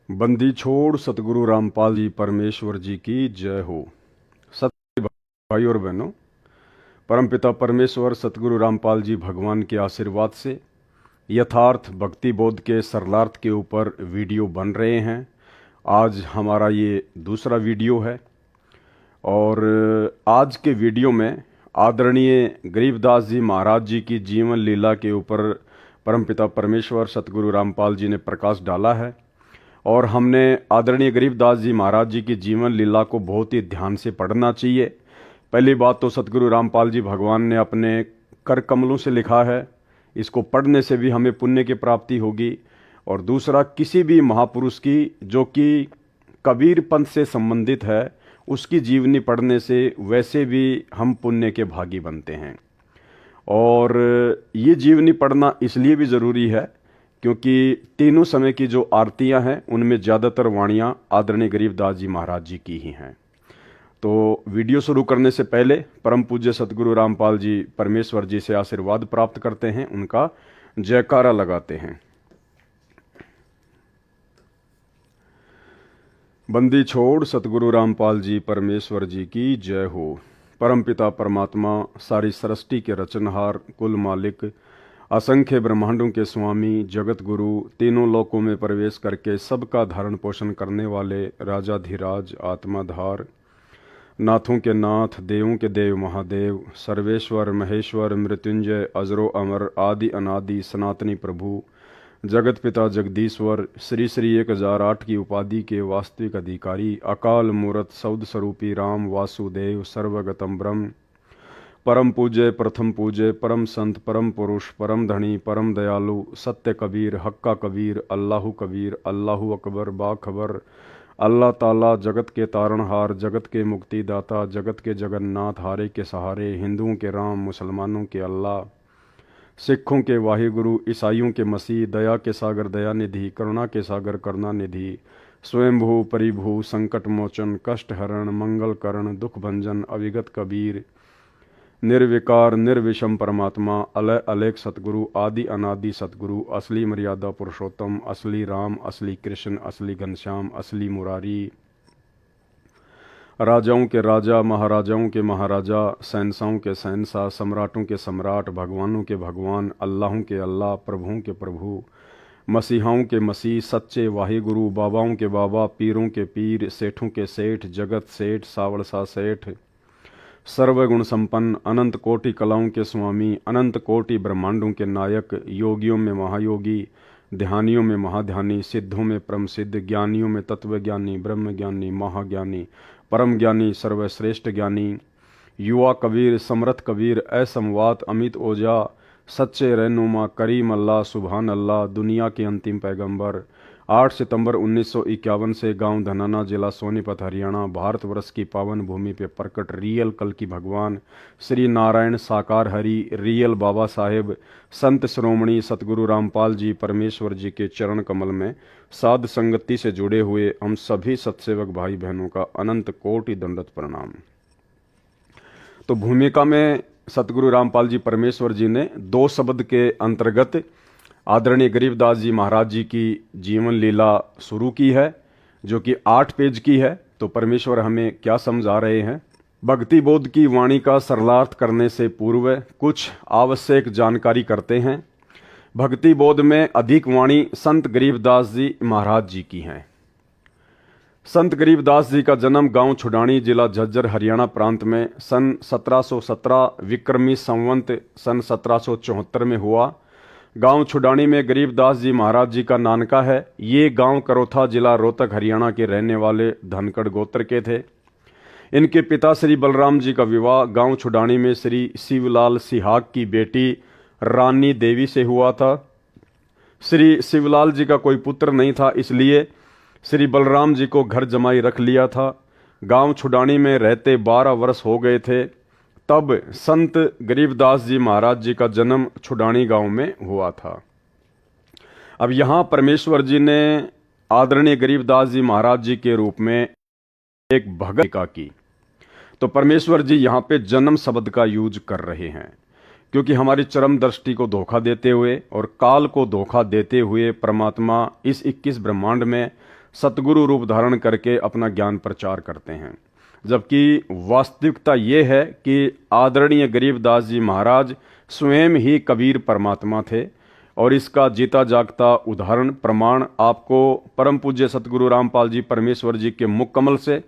बंदी छोड़ सतगुरु रामपाल जी परमेश्वर जी की जय हो। सत्य भाई और बहनों, परमपिता परमेश्वर सतगुरु रामपाल जी भगवान के आशीर्वाद से यथार्थ भक्ति बोध के सरलार्थ के ऊपर वीडियो बन रहे हैं। आज हमारा ये दूसरा वीडियो है और आज के वीडियो में आदरणीय गरीबदास जी महाराज जी की जीवन लीला के ऊपर परमपिता परमेश्वर सतगुरु रामपाल जी ने प्रकाश डाला है और हमने आदरणीय गरीबदास जी महाराज जी की जीवन लीला को बहुत ही ध्यान से पढ़ना चाहिए। पहली बात तो सतगुरु रामपाल जी भगवान ने अपने कर कमलों से लिखा है, इसको पढ़ने से भी हमें पुण्य की प्राप्ति होगी। और दूसरा, किसी भी महापुरुष की जो कि कबीर पंथ से संबंधित है उसकी जीवनी पढ़ने से वैसे भी हम पुण्य के भागी बनते हैं। और ये जीवनी पढ़ना इसलिए भी ज़रूरी है क्योंकि तीनों समय की जो आरतियां हैं उनमें ज़्यादातर वाणियां आदरणीय गरीबदास जी महाराज जी की ही हैं। तो वीडियो शुरू करने से पहले परम पूज्य सतगुरु रामपाल जी परमेश्वर जी से आशीर्वाद प्राप्त करते हैं, उनका जयकारा लगाते हैं। बंदी छोड़ सतगुरु रामपाल जी परमेश्वर जी की जय हो। परमपिता परमात्मा, सारी सृष्टि के रचनहार, कुल मालिक, असंख्य ब्रह्मांडों के स्वामी, जगत गुरु, तीनों लोकों में प्रवेश करके सबका धारण पोषण करने वाले राजाधिराज, आत्माधार, नाथों के नाथ, देवों के देव महादेव, सर्वेश्वर महेश्वर, मृत्युंजय, अजरो अमर, आदि अनादि, सनातनी प्रभु, जगत पिता जगदीश्वर, श्री श्री 1008 की उपाधि के वास्तविक अधिकारी, अकाल मूरत सौद स्वरूपी राम वासुदेव, सर्वगतम ब्रह्म, परम पूज्य, प्रथम पूज्य, परम संत, परम पुरुष, परम धनी, परम दयालु, सत्य कबीर, हक्का कबीर, अल्लाहु अकबर, बाखबर, अल्लाह ताला, जगत के तारणहार, जगत के मुक्तिदाता, जगत के जगन्नाथ, हारे के सहारे, हिंदुओं के राम, मुसलमानों के अल्लाह, सिखों के वाहिगुरु, ईसाइयों के मसीह, दया के सागर दयानिधि, करुणा के सागर करुणानिधि, स्वयंभू परिभू, संकट मोचन, कष्ट हरण, मंगल करण, दुख भंजन, अविगत कबीर, निर्विकार निर्विषम परमात्मा, अलय अलेख सतगुरु, आदि अनादि सतगुरु, असली मर्यादा पुरुषोत्तम, असली राम, असली कृष्ण, असली घनश्याम, असली मुरारी, राजाओं के राजा, महाराजाओं के महाराजा, शहंशाहों के शहंशाह, सम्राटों के सम्राट, भगवानों के भगवान, अल्लाहों के अल्लाह, प्रभुओं के प्रभु, मसीहाओं के मसीह, सच्चे वाहिगुरु, बाबाओं के बाबा, पीरों के पीर, सेठों के सेठ, जगत सेठ, सावड़सा सेठ, सर्वगुण संपन्न, अनंत कोटि कलाओं के स्वामी, अनंत कोटि ब्रह्मांडों के नायक, योगियों में महायोगी, ध्यानियों में महाध्यानी, सिद्धों में परम सिद्ध, ज्ञानियों में तत्वज्ञानी, ब्रह्म ज्ञानी, महाज्ञानी, परम ज्ञानी, सर्वश्रेष्ठ ज्ञानी, युवा कबीर, समरथ कबीर, असमवात, अमित ओझा, सच्चे रहनुमा, करीम अल्लाह, सुभान अल्लाह, दुनिया के अंतिम पैगंबर, 8 सितंबर 1951 से गांव धनाना, जिला सोनीपत, हरियाणा, भारतवर्ष की पावन भूमि पे प्रकट रियल कल की भगवान श्री नारायण साकार हरि, रियल बाबा साहेब, संत श्रोमणी सतगुरु रामपाल जी परमेश्वर जी के चरण कमल में साध संगति से जुड़े हुए हम सभी सत्सेवक भाई बहनों का अनंत कोटि दंडवत प्रणाम। तो भूमिका में सतगुरु रामपाल जी परमेश्वर जी ने 2 शब्द के अंतर्गत आदरणीय गरीबदास जी महाराज जी की जीवन लीला शुरू की है, जो कि 8 पेज की है। तो परमेश्वर हमें क्या समझा रहे हैं? भक्ति बोध की वाणी का सरलार्थ करने से पूर्व कुछ आवश्यक जानकारी करते हैं। भक्ति बोध में अधिक वाणी संत गरीबदास जी महाराज जी की हैं। संत गरीबदास जी का जन्म गांव छुडानी, जिला झज्जर, हरियाणा प्रांत में सन 1717 विक्रमी संवंत सन 1774 में हुआ। गांव छुडानी में गरीबदास जी महाराज जी का नानका है। ये गांव करोथा, जिला रोहतक, हरियाणा के रहने वाले धनखड़ गोत्र के थे। इनके पिता श्री बलराम जी का विवाह गांव छुडानी में श्री शिवलाल सिहाग की बेटी रानी देवी से हुआ था। श्री शिवलाल जी का कोई पुत्र नहीं था, इसलिए श्री बलराम जी को घर जमाई रख लिया था। गांव छुडानी में रहते 12 वर्ष हो गए थे तब संत गरीबदास जी महाराज जी का जन्म छुडानी गांव में हुआ था। अब यहां परमेश्वर जी ने आदरणीय गरीबदास जी महाराज जी के रूप में एक भगत की, तो परमेश्वर जी यहां पे जन्म शब्द का यूज कर रहे हैं क्योंकि हमारी चरम दृष्टि को धोखा देते हुए और काल को धोखा देते हुए परमात्मा इस 21 ब्रह्मांड में सतगुरु रूप धारण करके अपना ज्ञान प्रचार करते हैं। जबकि वास्तविकता ये है कि आदरणीय गरीबदास जी महाराज स्वयं ही कबीर परमात्मा थे और इसका जीता जागता उदाहरण प्रमाण आपको परम पूज्य सतगुरु रामपाल जी परमेश्वर जी के मुख कमल से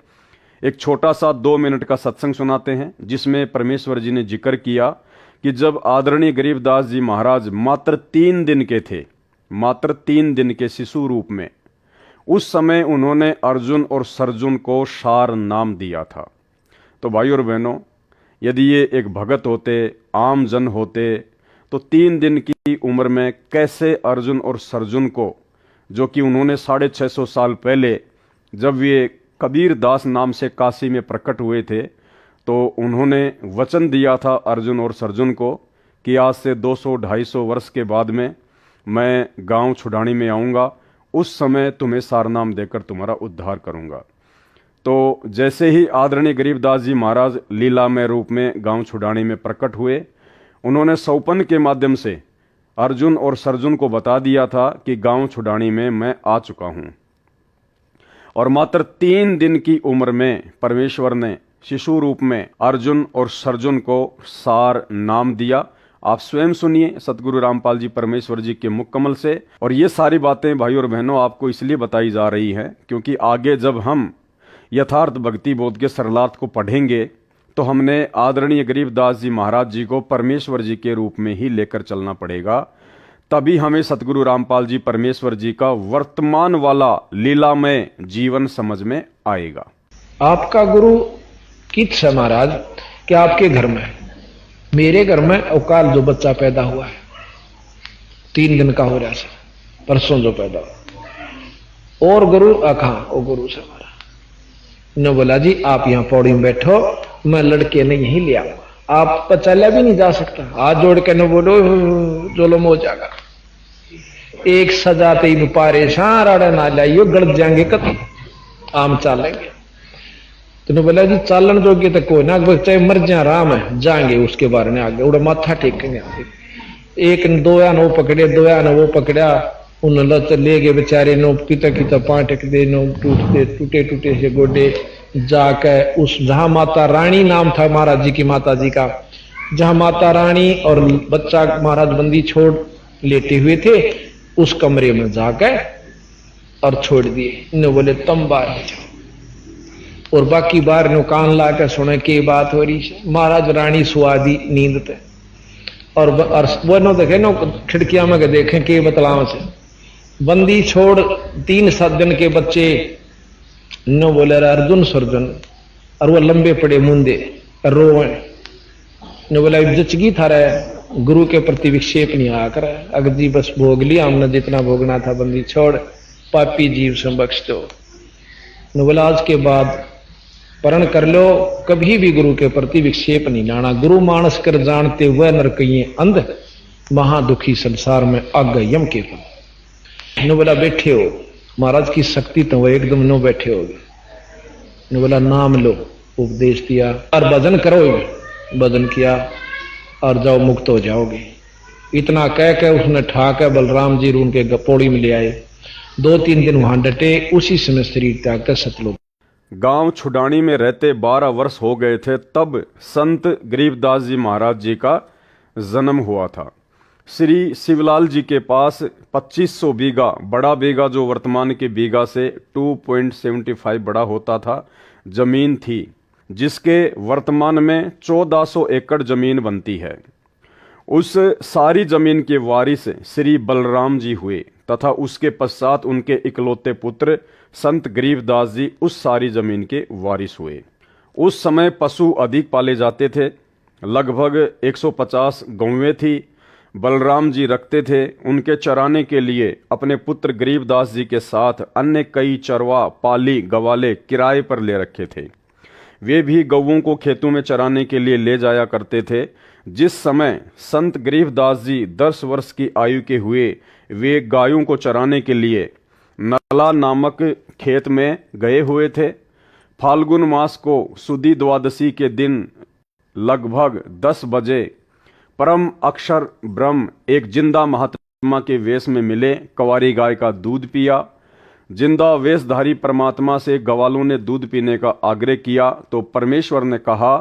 एक छोटा सा 2 मिनट का सत्संग सुनाते हैं, जिसमें परमेश्वर जी ने जिक्र किया कि जब आदरणीय गरीबदास जी महाराज मात्र 3 दिन के थे, मात्र 3 दिन के शिशु रूप में, उस समय उन्होंने अर्जुन और सर्जुन को सार नाम दिया था। तो भाई और बहनों, यदि ये एक भगत होते, आम जन होते, तो 3 दिन की उम्र में कैसे अर्जुन और सर्जुन को, जो कि उन्होंने 650 साल पहले जब ये कबीर दास नाम से काशी में प्रकट हुए थे, तो उन्होंने वचन दिया था अर्जुन और सर्जुन को कि आज से 200-250 वर्ष के बाद में मैं गांव छुड़ानी में आऊँगा, उस समय तुम्हें सारनाम देकर तुम्हारा उद्धार करूँगा। तो जैसे ही आदरणीय गरीबदास जी महाराज लीलामय रूप में गांव छुड़ानी में प्रकट हुए, उन्होंने सौपन के माध्यम से अर्जुन और सर्जुन को बता दिया था कि गांव छुड़ानी में मैं आ चुका हूँ। और मात्र 3 दिन की उम्र में परमेश्वर ने शिशु रूप में अर्जुन और सर्जुन को सार नाम दिया। आप स्वयं सुनिए सतगुरु रामपाल जी परमेश्वर जी के मुख कमल से। और ये सारी बातें भाई और बहनों आपको इसलिए बताई जा रही हैं क्योंकि आगे जब हम यथार्थ भक्ति बोध के सरलार्थ को पढ़ेंगे तो हमने आदरणीय गरीबदास जी महाराज जी को परमेश्वर जी के रूप में ही लेकर चलना पड़ेगा। तभी हमें सतगुरु रामपाल जी परमेश्वर जी का वर्तमान वाला लीलामय जीवन समझ में आएगा। आपका गुरु कित है महाराज कि आपके घर में, मेरे घर में अवकाल जो बच्चा पैदा हुआ है 3 दिन का हो रहा है, परसों जो पैदा हुआ, और गुरु आखा ओ गुरु से हमारा ने बोला जी आप यहां पौड़ी में बैठो, मैं लड़के ने यहीं ले आऊंगा, आप तो चला भी नहीं जा सकता, हाथ जोड़ के न बोलो जोलम हो जाएगा, एक सजाते ही परेशान राड़ा ना लाइयो गलत जाएंगे कत आम चालेंगे। तो बोला जी चालन जोगे तो कोई ना, चाहे मर जा राम है जाएंगे उसके बारे में आगे उड़ा माथा टेकेंगे। एक 2 या नो पकड़े, 2 या वो पकड़ा, उन लत ले गए बेचारे नो किता किता पाटक दे नो टूटे टूटे से गोडे जाके उस जहां माता रानी नाम था महाराज जी की माता जी का, जहां माता रानी और बच्चा महाराज बंदी छोड़ लेटे हुए थे उस कमरे में जाके और छोड़ दिए। इन्हें बोले तुम बाहर जाओ, और बाकी बाहर नो कान ला के सुने के बात हो रही है। महाराज रानी सुआदी नींद पे और वो नो देखे नो खिड़कियां में देखें के बतलाव से बंदी छोड़ 3-7 दिन के बच्चे नो बोले अर्जुन सर्जन, और वो लंबे पड़े मुंदे रोए ने बोला जचगी था रहे गुरु के प्रति विक्षेप नहीं आ कर, अगर जी बस भोग लिया हमने जितना भोगना था, बंदी छोड़ पापी जीव से बख्श दो। ने बोला आज के बाद प्रण कर लो, कभी भी गुरु के प्रति विक्षेप नहीं लाना, गुरु मानस कर जानते हुए नरकइये अंध, महादुखी संसार में आग यम के फल। ने बोला बैठे हो, महाराज की शक्ति तो वो एकदम नो बैठे हो। ने बोला नाम लो, उपदेश दिया, और भजन करो, भजन किया और जाओ मुक्त हो जाओगे। इतना कह के उसने ठाके बलराम जी उनके पौड़ी में ले आए, 2-3 दिन वहां डटे, उसी समय शरीर त्याग कर सतलोक। गांव छुड़ानी में रहते 12 वर्ष हो गए थे तब संत गरीबदास जी महाराज जी का जन्म हुआ था। श्री शिवलाल जी के पास 2500 बीघा, बड़ा बीघा जो वर्तमान के बीघा से 2.75 बड़ा होता था, जमीन थी, जिसके वर्तमान में 1400 एकड़ जमीन बनती है। उस सारी जमीन के वारिस श्री बलराम जी हुए तथा उसके पश्चात उनके इकलौते पुत्र संत गरीबदास जी उस सारी जमीन के वारिस हुए। उस समय पशु अधिक पाले जाते थे, लगभग 150 गौवें थी, बलराम जी रखते थे। उनके चराने के लिए अपने पुत्र गरीबदास जी के साथ अन्य कई चरवा पाली गवाले किराए पर ले रखे थे। वे भी गौओं को खेतों में चराने के लिए ले जाया करते थे। जिस समय संत गरीबदास जी 10 वर्ष की आयु के हुए, वे गायों को चराने के लिए नला नामक खेत में गए हुए थे। फाल्गुन मास को सुदी द्वादशी के दिन लगभग 10 बजे परम अक्षर ब्रह्म एक जिंदा महात्मा के वेश में मिले, कंवारी गाय का दूध पिया, जिंदा वेशधारी परमात्मा से ग्वालों ने दूध पीने का आग्रह किया तो परमेश्वर ने कहा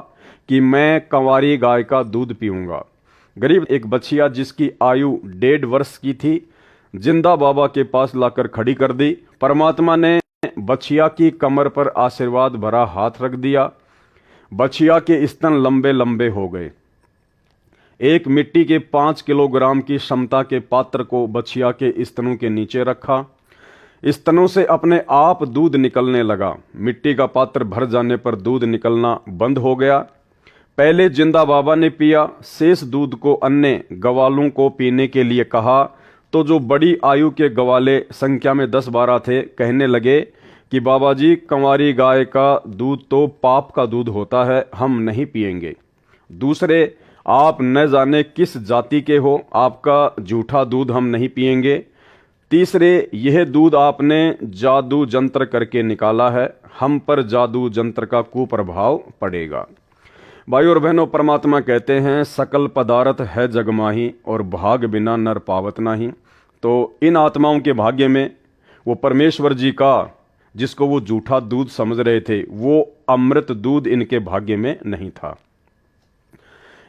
कि मैं कंवारी गाय का दूध पीऊंगा। गरीब एक बछिया जिसकी आयु 1.5 वर्ष की थी जिंदा बाबा के पास लाकर खड़ी कर दी। परमात्मा ने बछिया की कमर पर आशीर्वाद भरा हाथ रख दिया। बछिया के स्तन लंबे लंबे हो गए। एक मिट्टी के 5 किलोग्राम की क्षमता के पात्र को बछिया के स्तनों के नीचे रखा। स्तनों से अपने आप दूध निकलने लगा। मिट्टी का पात्र भर जाने पर दूध निकलना बंद हो गया। पहले जिंदा बाबा ने पिया, शेष दूध को अन्य ग्वालों को पीने के लिए कहा तो जो बड़ी आयु के ग्वाले संख्या में 10-12 थे कहने लगे कि बाबा जी, कंवारी गाय का दूध तो पाप का दूध होता है, हम नहीं पिएंगे। दूसरे, आप न जाने किस जाति के हो, आपका झूठा दूध हम नहीं पिएंगे। तीसरे, यह दूध आपने जादू जंत्र करके निकाला है, हम पर जादू जंत्र का कुप्रभाव पड़ेगा। भाई और बहनों, परमात्मा कहते हैं सकल पदार्थ है जगमाही और भाग बिना नर पावत नाही। तो इन आत्माओं के भाग्य में वो परमेश्वर जी का जिसको वो झूठा दूध समझ रहे थे वो अमृत दूध इनके भाग्य में नहीं था।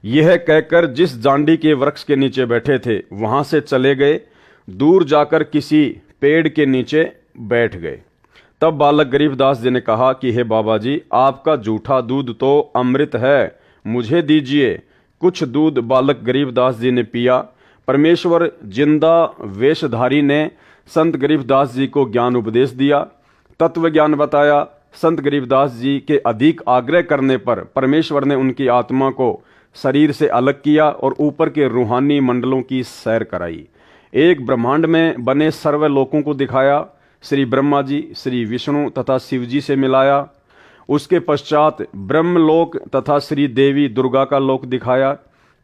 यह कहकर जिस जांडी के वृक्ष के नीचे बैठे थे वहां से चले गए। दूर जाकर किसी पेड़ के नीचे बैठ गए। तब बालक गरीबदास जी ने कहा कि हे बाबा जी, आपका झूठा दूध तो अमृत है, मुझे दीजिए। कुछ दूध बालक गरीबदास जी ने पिया। परमेश्वर जिंदा वेशधारी ने संत गरीबदास जी को ज्ञान उपदेश दिया, तत्व ज्ञान बताया। संत गरीबदास जी के अधिक आग्रह करने पर परमेश्वर ने उनकी आत्मा को शरीर से अलग किया और ऊपर के रूहानी मंडलों की सैर कराई। एक ब्रह्मांड में बने सर्वलोकों को दिखाया। श्री ब्रह्मा जी, श्री विष्णु तथा शिव जी से मिलाया। उसके पश्चात ब्रह्मलोक तथा श्री देवी दुर्गा का लोक दिखाया।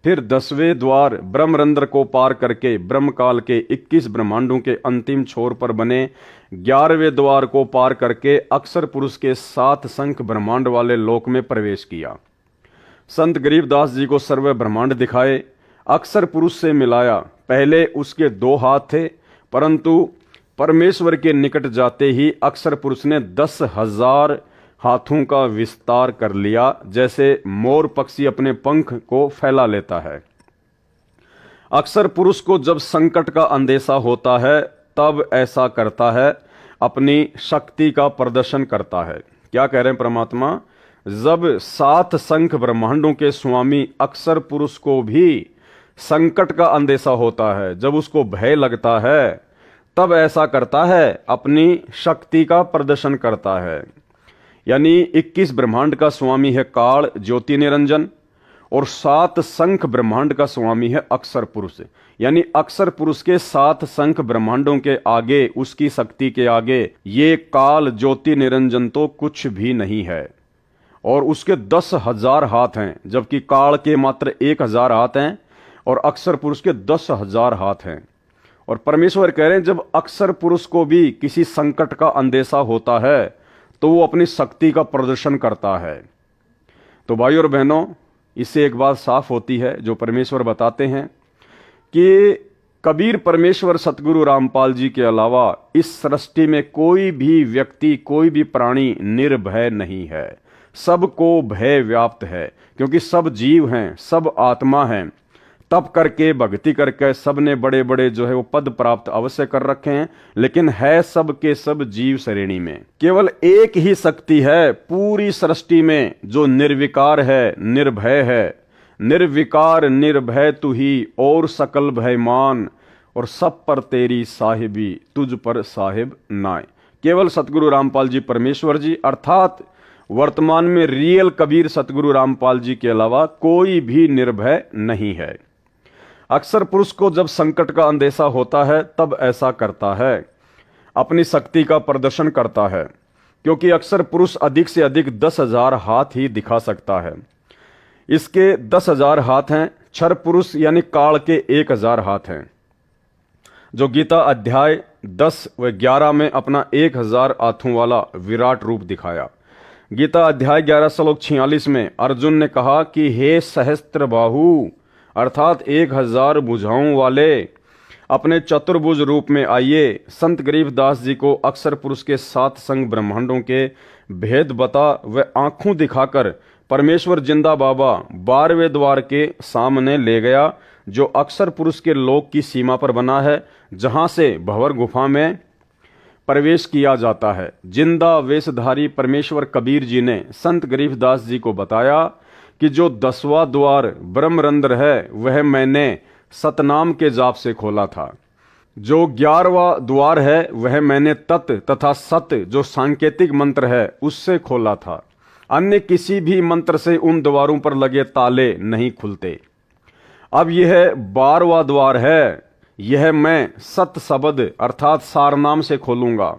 फिर 10वें द्वार ब्रह्मरंध्र को पार करके ब्रह्मकाल के 21 ब्रह्मांडों के अंतिम छोर पर बने 11वें द्वार को पार करके अक्षर पुरुष के 7 संख्य ब्रह्मांड वाले लोक में प्रवेश किया। संत गरीबदास जी को सर्व ब्रह्मांड दिखाए, अक्षर पुरुष से मिलाया। पहले उसके 2 हाथ थे, परंतु परमेश्वर के निकट जाते ही अक्षर पुरुष ने 10,000 हाथों का विस्तार कर लिया, जैसे मोर पक्षी अपने पंख को फैला लेता है। अक्षर पुरुष को जब संकट का अंदेशा होता है तब ऐसा करता है, अपनी शक्ति का प्रदर्शन करता है। क्या कह रहे हैं परमात्मा? जब 7 संख्य ब्रह्मांडों के स्वामी अक्षर पुरुष को भी संकट का अंदेशा होता है, जब उसको भय लगता है, तब ऐसा करता है, अपनी शक्ति का प्रदर्शन करता है। यानी 21 ब्रह्मांड का स्वामी है काल ज्योति निरंजन और 7 संख्य ब्रह्मांड का स्वामी है अक्षर पुरुष। यानी अक्षर पुरुष के 7 संख्य ब्रह्मांडों के आगे, उसकी शक्ति के आगे ये काल ज्योति निरंजन तो कुछ भी नहीं है। और उसके 10,000 हाथ हैं, जबकि काल के मात्र 1,000 हाथ हैं और अक्षर पुरुष के 10,000 हाथ हैं। और परमेश्वर कह रहे हैं जब अक्षर पुरुष को भी किसी संकट का अंदेशा होता है तो वो अपनी शक्ति का प्रदर्शन करता है। तो भाई और बहनों, इससे एक बात साफ होती है जो परमेश्वर बताते हैं कि कबीर परमेश्वर सतगुरु रामपाल जी के अलावा इस सृष्टि में कोई भी व्यक्ति, कोई भी प्राणी निर्भय नहीं है। सबको भय व्याप्त है, क्योंकि सब जीव हैं, सब आत्मा हैं। तप करके, भक्ति करके सबने बड़े बड़े जो है वो पद प्राप्त अवश्य कर रखे हैं, लेकिन है सब के सब जीव श्रेणी में। केवल एक ही शक्ति है पूरी सृष्टि में जो निर्विकार है, निर्भय है। निर्विकार निर्भय तू ही और सकल भयमान, और सब पर तेरी साहिबी, तुझ पर साहिब नाय। केवल सतगुरु रामपाल जी परमेश्वर जी, अर्थात वर्तमान में रियल कबीर सतगुरु रामपाल जी के अलावा कोई भी निर्भय नहीं है। अक्षर पुरुष को जब संकट का अंदेशा होता है तब ऐसा करता है, अपनी शक्ति का प्रदर्शन करता है, क्योंकि अक्षर पुरुष अधिक से अधिक 10,000 हाथ ही दिखा सकता है। इसके 10,000 हाथ हैं। क्षर पुरुष यानी काल के 1,000 हाथ हैं, जो गीता अध्याय 10 व 11 में अपना 1,000 हाथों वाला विराट रूप दिखाया। गीता अध्याय 11 श्लोक 46 में अर्जुन ने कहा कि हे सहस्त्र बाहु, अर्थात 1,000 भुजाओं वाले, अपने चतुर्भुज रूप में आइए, संत गरीबदास जी को अक्षर पुरुष के सात संग ब्रह्मांडों के भेद बता व आंखों दिखाकर परमेश्वर जिंदा बाबा 12वें द्वार के सामने ले गया, जो अक्षर पुरुष के लोक की सीमा पर बना है, जहां से भंवर गुफा में प्रवेश किया जाता है। जिंदा वेशधारी परमेश्वर कबीर जी ने संत गरीबदास जी को बताया कि जो 10वां द्वार ब्रह्मरंध्र है वह मैंने सतनाम के जाप से खोला था, जो 11वां द्वार है वह मैंने तत् तथा सत जो सांकेतिक मंत्र है उससे खोला था। अन्य किसी भी मंत्र से उन द्वारों पर लगे ताले नहीं खुलते। अब यह 12वां द्वार है, यह मैं सत शब्द अर्थात सार नाम से खोलूंगा।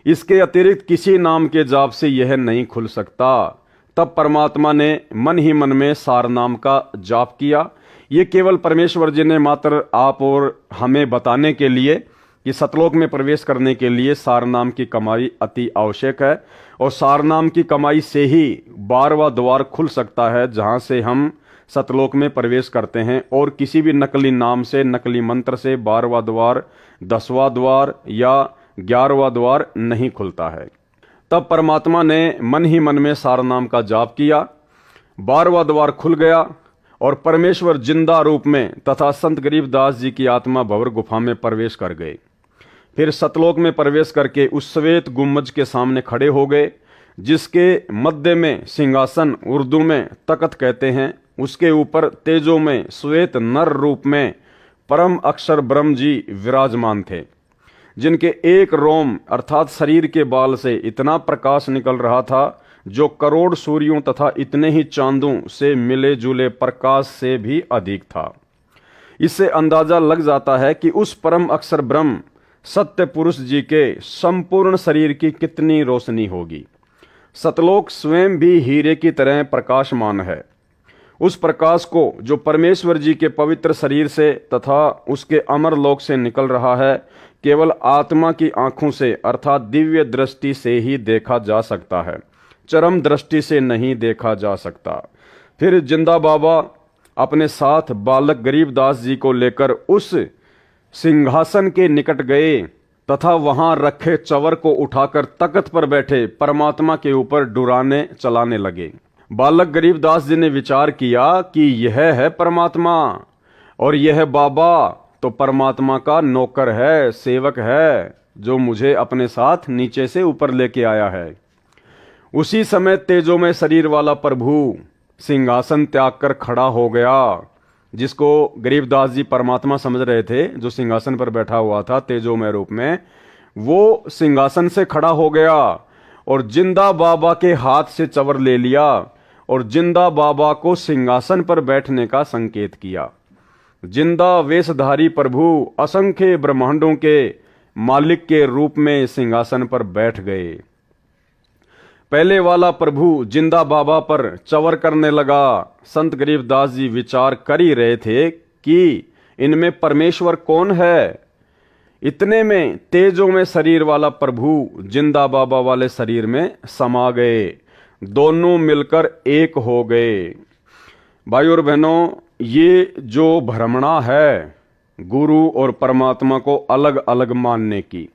इसके अतिरिक्त किसी नाम के जाप से यह नहीं खुल सकता। तब परमात्मा ने मन ही मन में सार नाम का जाप किया। ये केवल परमेश्वर जी ने मात्र आप और हमें बताने के लिए कि सतलोक में प्रवेश करने के लिए सार नाम की कमाई अति आवश्यक है, और सार नाम की कमाई से ही 12वां द्वार खुल सकता है, जहां से हम सतलोक में प्रवेश करते हैं। और किसी भी नकली नाम से, नकली मंत्र से 12वां द्वार, 10वां द्वार या 11वां द्वार नहीं खुलता है। तब परमात्मा ने मन ही मन में सार नाम का जाप किया, 12वां द्वार खुल गया और परमेश्वर जिंदा रूप में तथा संत गरीबदास जी की आत्मा भंवर गुफा में प्रवेश कर गए। फिर सतलोक में प्रवेश करके उस श्वेत गुम्बज के सामने खड़े हो गए, जिसके मध्य में सिंहासन, उर्दू में तख्त कहते हैं, उसके ऊपर तेजो में श्वेत नर रूप में परम अक्षर ब्रह्म जी विराजमान थे, जिनके एक रोम अर्थात शरीर के बाल से इतना प्रकाश निकल रहा था जो करोड़ सूर्यों तथा इतने ही चांदों से मिले जुले प्रकाश से भी अधिक था। इससे अंदाजा लग जाता है कि उस परम अक्षर ब्रह्म सत्य पुरुष जी के संपूर्ण शरीर की कितनी रोशनी होगी। सतलोक स्वयं भी हीरे की तरह प्रकाशमान है। उस प्रकाश को जो परमेश्वर जी के पवित्र शरीर से तथा उसके अमर लोक से निकल रहा है, केवल आत्मा की आंखों से अर्थात दिव्य दृष्टि से ही देखा जा सकता है, चरम दृष्टि से नहीं देखा जा सकता। फिर जिंदा बाबा अपने साथ बालक गरीबदास जी को लेकर उस सिंहासन के निकट गए तथा वहां रखे चवर को उठाकर तख्त पर बैठे परमात्मा के ऊपर डुराने चलाने लगे। बालक गरीबदास जी ने विचार किया कि यह है परमात्मा और यह बाबा तो परमात्मा का नौकर है, सेवक है, जो मुझे अपने साथ नीचे से ऊपर लेके आया है। उसी समय तेजो में शरीर वाला प्रभु सिंहासन त्याग कर खड़ा हो गया, जिसको गरीबदास जी परमात्मा समझ रहे थे, जो सिंहासन पर बैठा हुआ था तेजोमय रूप में, वो सिंहासन से खड़ा हो गया और जिंदा बाबा के हाथ से चवर ले लिया और जिंदा बाबा को सिंहासन पर बैठने का संकेत किया। जिंदा वेशधारी प्रभु असंख्य ब्रह्मांडों के मालिक के रूप में सिंहासन पर बैठ गए। पहले वाला प्रभु जिंदा बाबा पर चवर करने लगा। संत गरीबदास जी विचार कर ही रहे थे कि इनमें परमेश्वर कौन है। इतने में तेजों में शरीर वाला प्रभु जिंदा बाबा वाले शरीर में समा गए, दोनों मिलकर एक हो गए। भाइयों और बहनों, ये जो भ्रमणा है गुरु और परमात्मा को अलग अलग मानने की,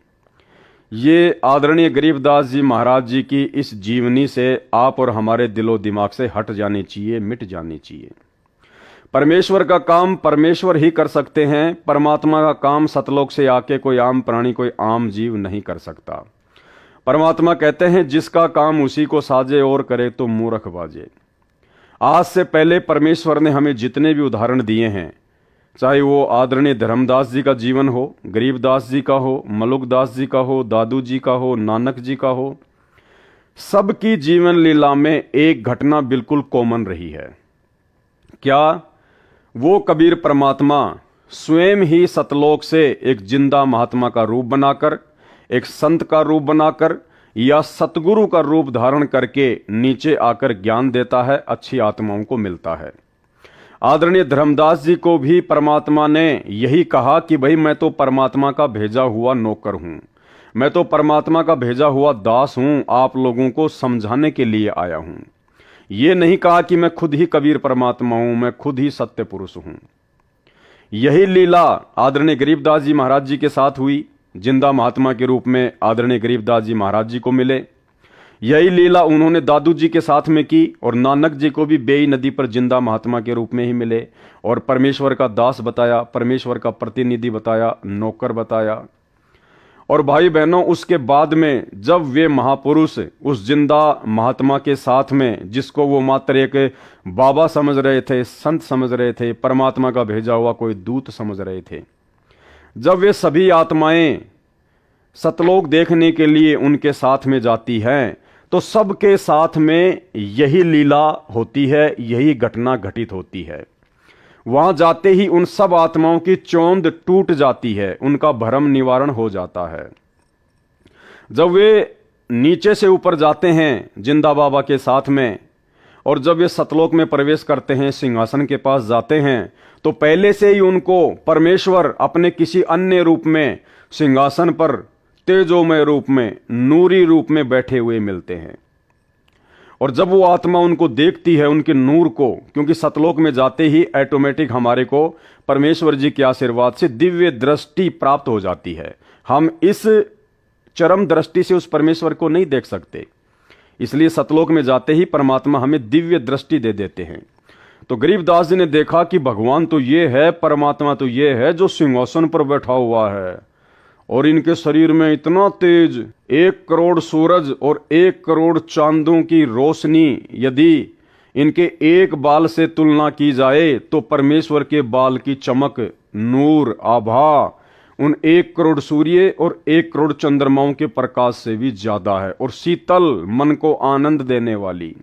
ये आदरणीय गरीबदास जी महाराज जी की इस जीवनी से आप और हमारे दिलो दिमाग से हट जानी चाहिए, मिट जानी चाहिए। परमेश्वर का काम परमेश्वर ही कर सकते हैं। परमात्मा का काम सतलोक से आके कोई आम प्राणी, कोई आम जीव नहीं कर सकता। परमात्मा कहते हैं जिसका काम उसी को साजे और करे तो मूर्ख बाजे। आज से पहले परमेश्वर ने हमें जितने भी उदाहरण दिए हैं, चाहे वो आदरणीय धर्मदास जी का जीवन हो, गरीबदास जी का हो, मलुकदास जी का हो, दादू जी का हो, नानक जी का हो, सबकी जीवन लीला में एक घटना बिल्कुल कॉमन रही है। क्या? वो कबीर परमात्मा स्वयं ही सतलोक से एक जिंदा महात्मा का रूप बनाकर, एक संत का रूप बनाकर या सतगुरु का रूप धारण करके नीचे आकर ज्ञान देता है, अच्छी आत्माओं को मिलता है। आदरणीय धर्मदास जी को भी परमात्मा ने यही कहा कि भाई मैं तो परमात्मा का भेजा हुआ नौकर हूं, मैं तो परमात्मा का भेजा हुआ दास हूं, आप लोगों को समझाने के लिए आया हूं। ये नहीं कहा कि मैं खुद ही कबीर परमात्मा हूं, मैं खुद ही सत्य पुरुष हूं। यही लीला आदरणीय गरीबदास जी महाराज जी के साथ हुई, जिंदा महात्मा के रूप में आदरणीय गरीबदास जी महाराज जी को मिले। यही लीला उन्होंने दादू जी के साथ में की और नानक जी को भी बेई नदी पर जिंदा महात्मा के रूप में ही मिले और परमेश्वर का दास बताया, परमेश्वर का प्रतिनिधि बताया, नौकर बताया। और भाई बहनों, उसके बाद में जब वे महापुरुष उस जिंदा महात्मा के साथ में, जिसको वो मात्र एक बाबा समझ रहे थे, संत समझ रहे थे, परमात्मा का भेजा हुआ कोई दूत समझ रहे थे, जब वे सभी आत्माएं सतलोक देखने के लिए उनके साथ में जाती हैं, तो सबके साथ में यही लीला होती है, यही घटना घटित होती है। वहां जाते ही उन सब आत्माओं की चौंध टूट जाती है, उनका भ्रम निवारण हो जाता है। जब वे नीचे से ऊपर जाते हैं जिंदा बाबा के साथ में, और जब वे सतलोक में प्रवेश करते हैं, सिंहासन के पास जाते हैं, तो पहले से ही उनको परमेश्वर अपने किसी अन्य रूप में सिंहासन पर तेजोमय रूप में, नूरी रूप में बैठे हुए मिलते हैं। और जब वो आत्मा उनको देखती है, उनके नूर को, क्योंकि सतलोक में जाते ही ऑटोमेटिक हमारे को परमेश्वर जी के आशीर्वाद से दिव्य दृष्टि प्राप्त हो जाती है। हम इस चरम दृष्टि से उस परमेश्वर को नहीं देख सकते, इसलिए सतलोक में जाते ही परमात्मा हमें दिव्य दृष्टि दे देते हैं। तो गरीबदास जी ने देखा कि भगवान तो ये है, परमात्मा तो ये है जो सिंहासन पर बैठा हुआ है, और इनके शरीर में इतना तेज, 1 करोड़ सूरज और 1 करोड़ चांदों की रोशनी यदि इनके एक बाल से तुलना की जाए तो परमेश्वर के बाल की चमक, नूर, आभा उन 1 करोड़ सूर्य और 1 करोड़ चंद्रमाओं के प्रकाश से भी ज्यादा है, और शीतल, मन को आनंद देने वाली।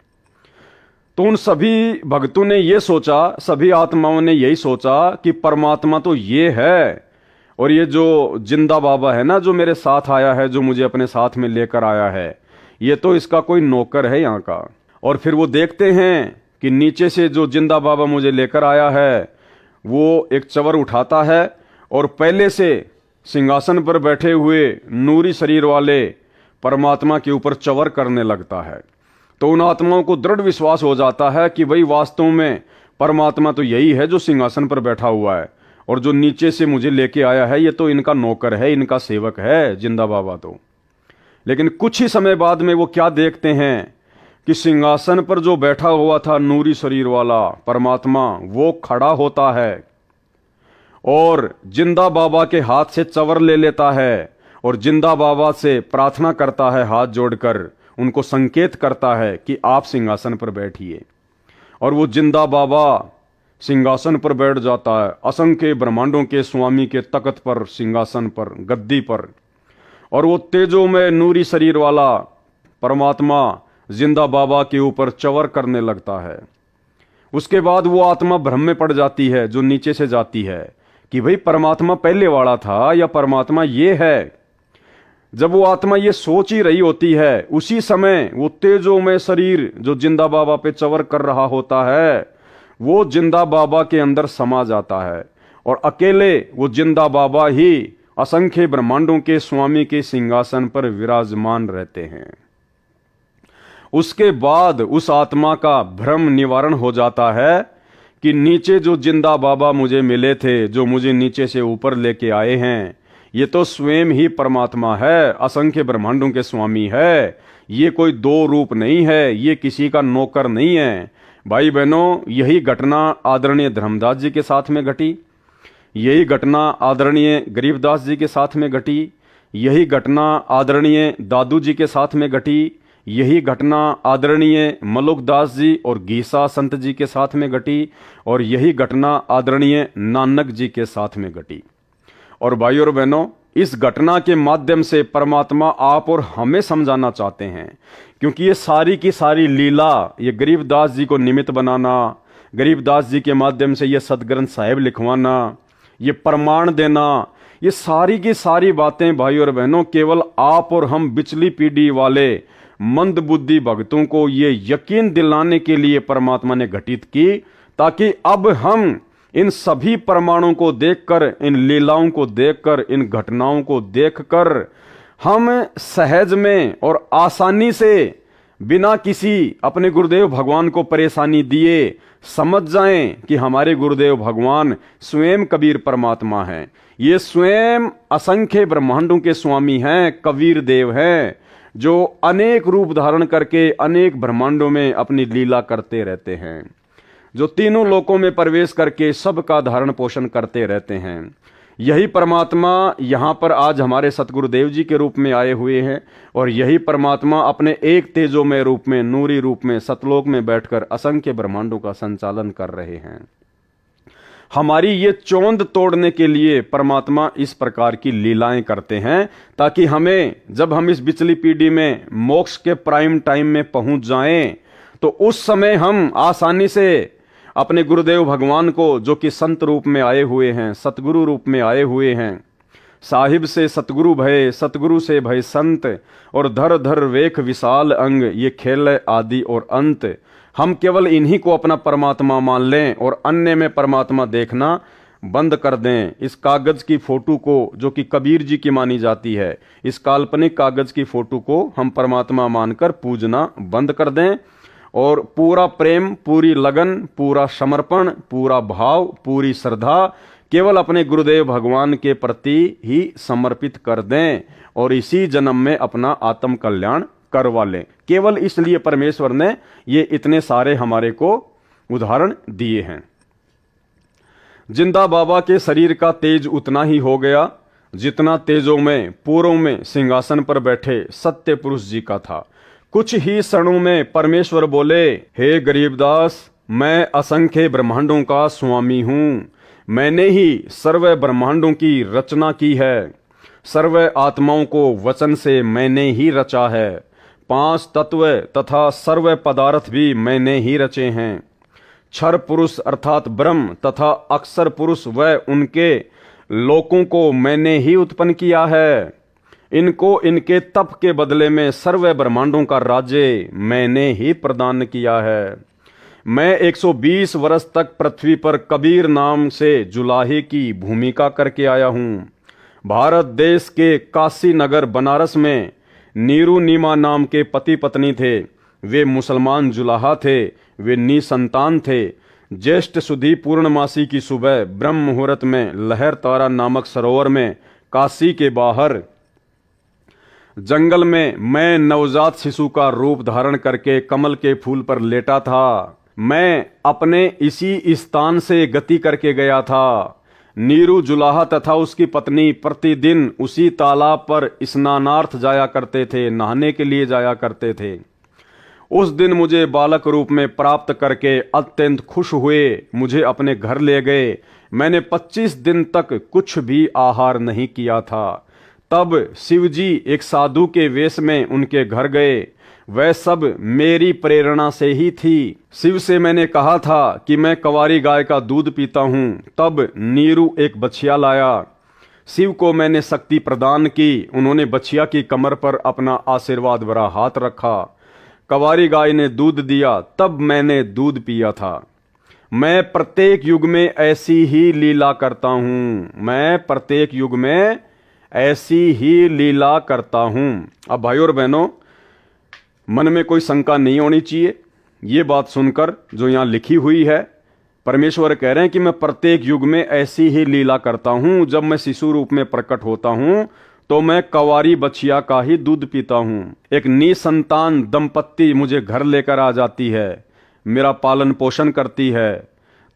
तो उन सभी भक्तों ने यह सोचा, सभी आत्माओं ने यही सोचा कि परमात्मा तो ये है, और ये जो जिंदा बाबा है ना, जो मेरे साथ आया है, जो मुझे अपने साथ में लेकर आया है, ये तो इसका कोई नौकर है यहाँ का। और फिर वो देखते हैं कि नीचे से जो जिंदा बाबा मुझे लेकर आया है, वो एक चवर उठाता है और पहले से सिंहासन पर बैठे हुए नूरी शरीर वाले परमात्मा के ऊपर चवर करने लगता है। तो उन आत्माओं को दृढ़ विश्वास हो जाता है कि भाई वास्तव में परमात्मा तो यही है जो सिंहासन पर बैठा हुआ है, और जो नीचे से मुझे लेके आया है ये तो इनका नौकर है, इनका सेवक है जिंदा बाबा तो। लेकिन कुछ ही समय बाद में वो क्या देखते हैं कि सिंहासन पर जो बैठा हुआ था नूरी शरीर वाला परमात्मा, वो खड़ा होता है और जिंदा बाबा के हाथ से चवर ले लेता है और जिंदा बाबा से प्रार्थना करता है, हाथ जोड़कर उनको संकेत करता है कि आप सिंहासन पर बैठिए। और वो जिंदा बाबा सिंहासन पर बैठ जाता है, असंख्य ब्रह्मांडों के स्वामी के तख्त पर, सिंहासन पर, गद्दी पर। और वो तेजोमय नूरी शरीर वाला परमात्मा जिंदा बाबा के ऊपर चवर करने लगता है। उसके बाद वो आत्मा भ्रम में पड़ जाती है जो नीचे से जाती है कि भाई परमात्मा पहले वाला था या परमात्मा ये है। जब वो आत्मा ये सोच ही रही होती है, उसी समय वो तेजोमय शरीर जो जिंदा बाबा पे चवर कर रहा होता है, वो जिंदा बाबा के अंदर समा जाता है और अकेले वो जिंदा बाबा ही असंख्य ब्रह्मांडों के स्वामी के सिंहासन पर विराजमान रहते हैं। उसके बाद उस आत्मा का भ्रम निवारण हो जाता है कि नीचे जो जिंदा बाबा मुझे मिले थे, जो मुझे नीचे से ऊपर लेके आए हैं, ये तो स्वयं ही परमात्मा है, असंख्य ब्रह्मांडों के स्वामी है। ये कोई दो रूप नहीं है, ये किसी का नौकर नहीं है। भाई बहनों, यही घटना आदरणीय धर्मदास जी के साथ में घटी, यही घटना आदरणीय गरीबदास जी के साथ में घटी, यही घटना आदरणीय दादू जी के साथ में घटी, यही घटना आदरणीय मलुकदास जी और गीसा संत जी के साथ में घटी, और यही घटना आदरणीय नानक जी के साथ में घटी। और भाइयों और बहनों, इस घटना के माध्यम से परमात्मा आप और हमें समझाना चाहते हैं, क्योंकि ये सारी की सारी लीला, ये गरीबदास जी को निमित्त बनाना, गरीबदास जी के माध्यम से ये सदग्रंथ साहिब लिखवाना, ये प्रमाण देना, ये सारी की सारी बातें भाइयों और बहनों केवल आप और हम बिचली पीढ़ी वाले मंद बुद्धि भक्तों को ये यकीन दिलाने के लिए परमात्मा ने घटित की, ताकि अब हम इन सभी प्रमाणों को देखकर, इन लीलाओं को देखकर, इन घटनाओं को देखकर हम सहज में और आसानी से बिना किसी अपने गुरुदेव भगवान को परेशानी दिए समझ जाएं कि हमारे गुरुदेव भगवान स्वयं कबीर परमात्मा हैं। ये स्वयं असंख्य ब्रह्मांडों के स्वामी हैं, कबीर देव हैं, जो अनेक रूप धारण करके अनेक ब्रह्मांडों में अपनी लीला करते रहते हैं, जो तीनों लोकों में प्रवेश करके सबका धारण पोषण करते रहते हैं। यही परमात्मा यहाँ पर आज हमारे सतगुरुदेव जी के रूप में आए हुए हैं और यही परमात्मा अपने एक तेजोमय रूप में, नूरी रूप में, सतलोक में बैठकर असंख्य ब्रह्मांडों का संचालन कर रहे हैं। हमारी ये चौंध तोड़ने के लिए परमात्मा इस प्रकार की लीलाएं करते हैं, ताकि हमें, जब हम इस बिचली पीढ़ी में मोक्ष के प्राइम टाइम में पहुंच जाएं, तो उस समय हम आसानी से अपने गुरुदेव भगवान को, जो कि संत रूप में आए हुए हैं, सतगुरु रूप में आए हुए हैं, साहिब से सतगुरु भय, सतगुरु से भय संत, और धर धर वेख विशाल अंग, ये खेल आदि और अंत, हम केवल इन्हीं को अपना परमात्मा मान लें और अन्य में परमात्मा देखना बंद कर दें। इस कागज की फोटो को, जो कि कबीर जी की मानी जाती है, इस काल्पनिक कागज की फोटो को हम परमात्मा मानकर पूजना बंद कर दें और पूरा प्रेम, पूरी लगन, पूरा समर्पण, पूरा भाव, पूरी श्रद्धा केवल अपने गुरुदेव भगवान के प्रति ही समर्पित कर दें और इसी जन्म में अपना आत्म कल्याण करवा लें। केवल इसलिए परमेश्वर ने ये इतने सारे हमारे को उदाहरण दिए हैं। जिंदा बाबा के शरीर का तेज उतना ही हो गया जितना तेजों में पूर्व में सिंहासन पर बैठे सत्य पुरुष जी का था। कुछ ही क्षणों में परमेश्वर बोले, हे गरीबदास, मैं असंख्य ब्रह्मांडों का स्वामी हूँ। मैंने ही सर्व ब्रह्मांडों की रचना की है। सर्व आत्माओं को वचन से मैंने ही रचा है। 5 तत्व तथा सर्व पदार्थ भी मैंने ही रचे हैं। क्षर पुरुष अर्थात ब्रह्म तथा अक्षर पुरुष व उनके लोकों को मैंने ही उत्पन्न किया है। इनको इनके तप के बदले में सर्व ब्रह्मांडों का राज्य मैंने ही प्रदान किया है। मैं 120 वर्ष तक पृथ्वी पर कबीर नाम से जुलाहे की भूमिका करके आया हूँ। भारत देश के काशी नगर बनारस में नीरू नीमा नाम के पति पत्नी थे। वे मुसलमान जुलाहा थे। वे निसंतान थे। ज्येष्ठ सुधी पूर्णमासी की सुबह ब्रह्म मुहूर्त में लहर तारा नामक सरोवर में काशी के बाहर जंगल में मैं नवजात शिशु का रूप धारण करके कमल के फूल पर लेटा था। मैं अपने इसी स्थान से गति करके गया था। नीरू जुलाहा तथा उसकी पत्नी प्रतिदिन उसी तालाब पर स्नानार्थ जाया करते थे, नहाने के लिए जाया करते थे। उस दिन मुझे बालक रूप में प्राप्त करके अत्यंत खुश हुए, मुझे अपने घर ले गए। मैंने 25 दिन तक कुछ भी आहार नहीं किया था। तब शिवजी एक साधु के वेश में उनके घर गए। वह सब मेरी प्रेरणा से ही थी। शिव से मैंने कहा था कि मैं कंवारी गाय का दूध पीता हूँ। तब नीरू एक बछिया लाया। शिव को मैंने शक्ति प्रदान की। उन्होंने बछिया की कमर पर अपना आशीर्वाद भरा हाथ रखा। कंवारी गाय ने दूध दिया। तब मैंने दूध पिया था। मैं प्रत्येक युग में ऐसी ही लीला करता हूँ। मैं प्रत्येक युग में ऐसी ही लीला करता हूं। अब भाइयों और बहनों, मन में कोई शंका नहीं होनी चाहिए। ये बात सुनकर जो यहाँ लिखी हुई है, परमेश्वर कह रहे हैं कि मैं प्रत्येक युग में ऐसी ही लीला करता हूं। जब मैं शिशु रूप में प्रकट होता हूं तो मैं कंवारी बछिया का ही दूध पीता हूं। एक निसंतान दंपत्ति मुझे घर लेकर आ जाती है, मेरा पालन पोषण करती है।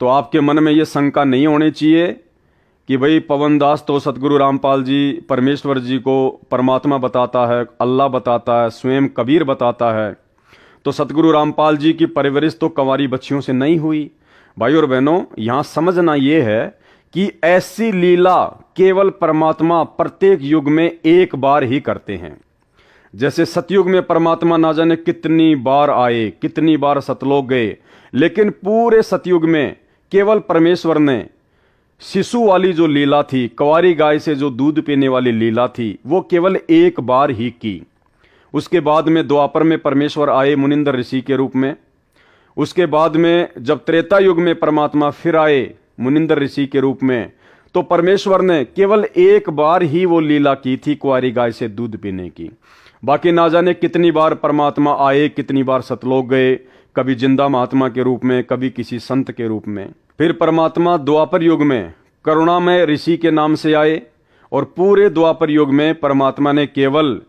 तो आपके मन में ये शंका नहीं होनी चाहिए कि भाई पवन दास तो सतगुरु रामपाल जी परमेश्वर जी को परमात्मा बताता है, अल्लाह बताता है, स्वयं कबीर बताता है, तो सतगुरु रामपाल जी की परवरिश तो कंवारी बच्चियों से नहीं हुई। भाइयों और बहनों, यहाँ समझना ये है कि ऐसी लीला केवल परमात्मा प्रत्येक युग में एक बार ही करते हैं। जैसे सतयुग में परमात्मा ना जाने कितनी बार आए, कितनी बार सतलोक गए, लेकिन पूरे सतयुग में केवल परमेश्वर ने शिशु वाली जो लीला थी, कंवारी गाय से जो दूध पीने वाली लीला थी, वो केवल एक बार ही की। उसके बाद में द्वापर में परमेश्वर आए मुनिंदर ऋषि के रूप में। उसके बाद में जब त्रेता युग में परमात्मा फिर आए मुनिंदर ऋषि के रूप में, तो परमेश्वर ने केवल एक बार ही वो लीला की थी कुंवारी गाय से दूध पीने की। बाकी ना जाने कितनी बार परमात्मा आए, कितनी बार सतलोक गए, कभी जिंदा महात्मा के रूप में, कभी किसी संत के रूप में। फिर परमात्मा द्वापर युग में करुणामय ऋषि के नाम से आए और पूरे द्वापर युग में परमात्मा ने केवल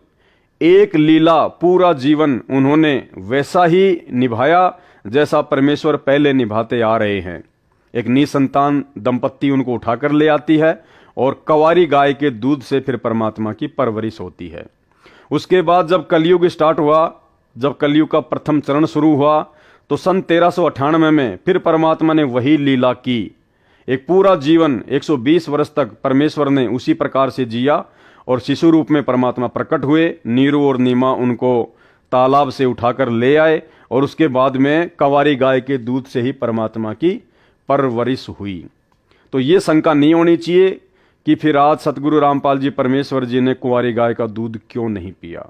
एक लीला, पूरा जीवन उन्होंने वैसा ही निभाया जैसा परमेश्वर पहले निभाते आ रहे हैं। एक निसंतान दंपत्ति उनको उठाकर ले आती है और कंवारी गाय के दूध से फिर परमात्मा की परवरिश होती है। उसके बाद जब कलयुग स्टार्ट हुआ, जब कलयुग का प्रथम चरण शुरू हुआ, तो सन 1398 में फिर परमात्मा ने वही लीला की। एक पूरा जीवन 120 वर्ष तक परमेश्वर ने उसी प्रकार से जिया और शिशु रूप में परमात्मा प्रकट हुए। नीरू और नीमा उनको तालाब से उठाकर ले आए और उसके बाद में कंवारी गाय के दूध से ही परमात्मा की परवरिश हुई। तो ये शंका नहीं होनी चाहिए कि फिर आज सतगुरु रामपाल जी परमेश्वर जी ने कुंवारी गाय का दूध क्यों नहीं पिया।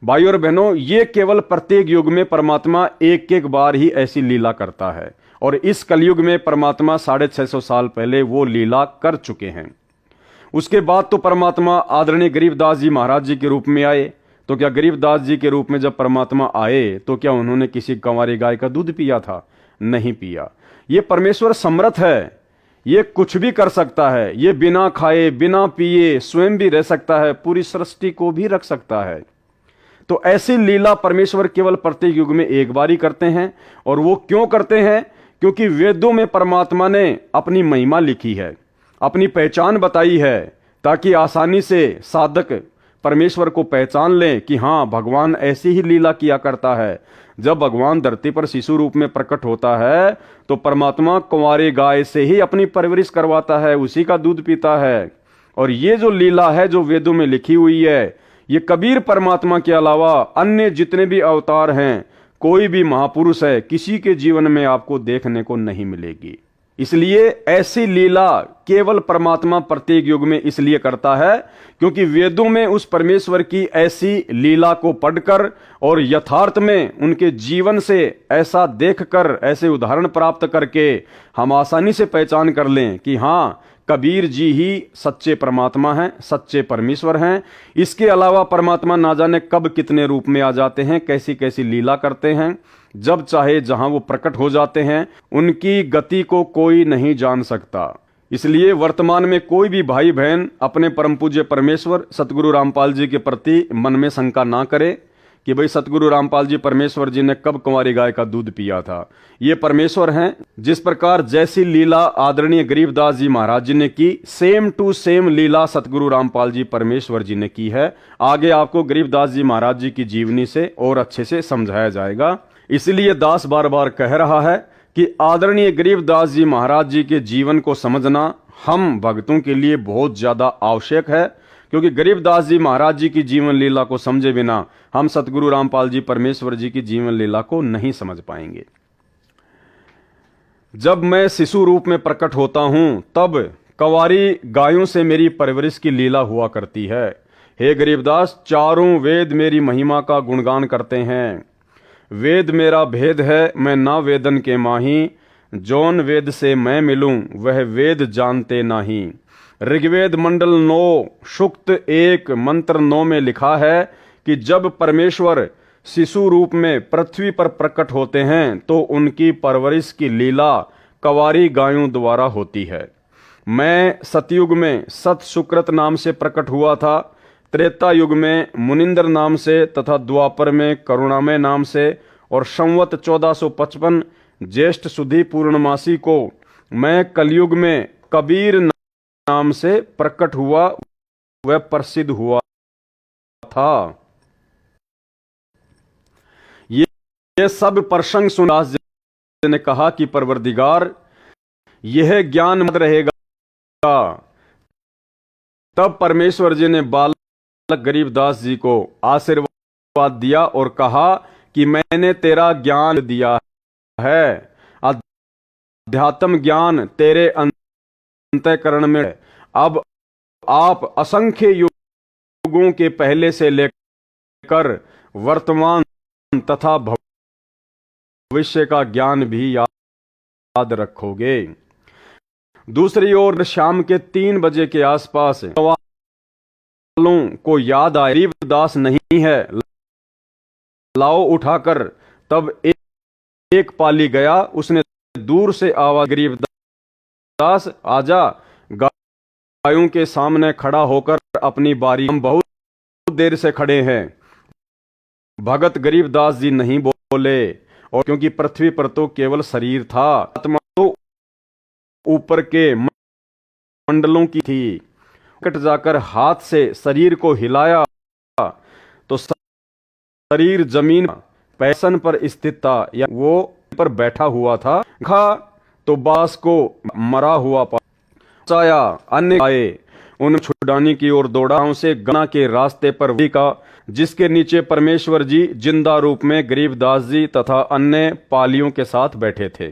भाई और बहनों, ये केवल प्रत्येक युग में परमात्मा एक एक बार ही ऐसी लीला करता है और इस कलयुग में परमात्मा 650 साल पहले वो लीला कर चुके हैं। उसके बाद तो परमात्मा आदरणीय गरीबदास जी महाराज जी के रूप में आए। तो क्या गरीबदास जी के रूप में जब परमात्मा आए तो क्या उन्होंने किसी कंवारी गाय का दूध पिया था? नहीं पिया। ये परमेश्वर समर्थ है, ये कुछ भी कर सकता है। ये बिना खाए बिना पिए स्वयं भी रह सकता है, पूरी सृष्टि को भी रख सकता है। तो ऐसी लीला परमेश्वर केवल प्रत्येक युग में एक बार ही करते हैं। और वो क्यों करते हैं? क्योंकि वेदों में परमात्मा ने अपनी महिमा लिखी है, अपनी पहचान बताई है, ताकि आसानी से साधक परमेश्वर को पहचान लें कि हाँ, भगवान ऐसी ही लीला किया करता है। जब भगवान धरती पर शिशु रूप में प्रकट होता है तो परमात्मा कुंवारी गाय से ही अपनी परवरिश करवाता है, उसी का दूध पीता है। और ये जो लीला है जो वेदों में लिखी हुई है, ये कबीर परमात्मा के अलावा अन्य जितने भी अवतार हैं, कोई भी महापुरुष है, किसी के जीवन में आपको देखने को नहीं मिलेगी। इसलिए ऐसी लीला केवल परमात्मा प्रत्येक युग में इसलिए करता है क्योंकि वेदों में उस परमेश्वर की ऐसी लीला को पढ़कर और यथार्थ में उनके जीवन से ऐसा देखकर, ऐसे उदाहरण प्राप्त करके हम आसानी से पहचान कर लें कि हाँ, कबीर जी ही सच्चे परमात्मा हैं, सच्चे परमेश्वर हैं। इसके अलावा परमात्मा ना जाने कब कितने रूप में आ जाते हैं, कैसी कैसी लीला करते हैं। जब चाहे जहां वो प्रकट हो जाते हैं, उनकी गति को कोई नहीं जान सकता। इसलिए वर्तमान में कोई भी भाई बहन अपने परम पूज्य परमेश्वर सतगुरु रामपाल जी के प्रति मन में शंका ना करे कि भाई सतगुरु रामपाल जी परमेश्वर जी ने कब कुंवारी गाय का दूध पिया था। ये परमेश्वर हैं। जिस प्रकार जैसी लीला आदरणीय गरीबदास जी महाराज जी ने की, सेम टू सेम लीला सतगुरु रामपाल जी परमेश्वर जी ने की है। आगे आपको गरीबदास जी महाराज जी की जीवनी से और अच्छे से समझाया जाएगा। इसलिए दास बार बार कह रहा है कि आदरणीय गरीबदास जी महाराज जी के जीवन को समझना हम भक्तों के लिए बहुत ज्यादा आवश्यक है, क्योंकि गरीबदास जी महाराज जी की जीवन लीला को समझे बिना हम सतगुरु रामपाल जी परमेश्वर जी की जीवन लीला को नहीं समझ पाएंगे। जब मैं शिशु रूप में प्रकट होता हूं तब कंवारी गायों से मेरी परवरिश की लीला हुआ करती है। हे गरीबदास, चारों वेद मेरी महिमा का गुणगान करते हैं। वेद मेरा भेद है, मैं ना वेदन के माही, जौन वेद से मैं मिलूं वह वेद जानते नाही। ऋग्वेद मंडल 9 सूक्त 1 मंत्र 9 में लिखा है कि जब परमेश्वर शिशु रूप में पृथ्वी पर प्रकट होते हैं तो उनकी परवरिश की लीला कंवारी गायों द्वारा होती है। मैं सतयुग में सत सुकृत नाम से प्रकट हुआ था, त्रेता युग में मुनिंदर नाम से तथा द्वापर में करुणामय नाम से, और संवत 1455 ज्येष्ठ सुधी पूर्णमासी को मैं कलयुग में कबीर नाम से प्रकट हुआ, वह प्रसिद्ध हुआ था। ये सब प्रसंग सुनदास जी ने कहा कि परवरदिगार यह ज्ञान मत रहेगा। तब परमेश्वर जी ने बालक गरीबदास जी को आशीर्वाद दिया और कहा कि मैंने तेरा ज्ञान दिया है, अध्यात्म ज्ञान तेरे अंतःकरण में। अब आप असंख्य युगों के पहले से लेकर वर्तमान तथा भविष्य का ज्ञान भी याद रखोगे। दूसरी ओर शाम के 3 बजे के आसपास वालों को याद आया गरीबदास नहीं है, लाओ उठाकर। तब एक पाली गया, उसने दूर से आवाज, गरीबदास आजा। गायों के सामने खड़ा होकर अपनी बारी, हम बहुत देर से खड़े हैं। भगत गरीबदास जी नहीं बोले, और क्योंकि पृथ्वी पर तो केवल शरीर था, आत्मा तो ऊपर के मंडलों की थी। कट जाकर हाथ से शरीर को हिलाया तो शरीर जमीन पैसन पर स्थित था, या वो पर बैठा हुआ था। खा तो बास को मरा हुआ पाया। अन्य आए, उन छुड़ाने की ओर दौड़ा। उसे गना के रास्ते पर का, जिसके नीचे परमेश्वर जी जिंदा रूप में गरीबदास जी तथा अन्य पालियों के साथ बैठे थे।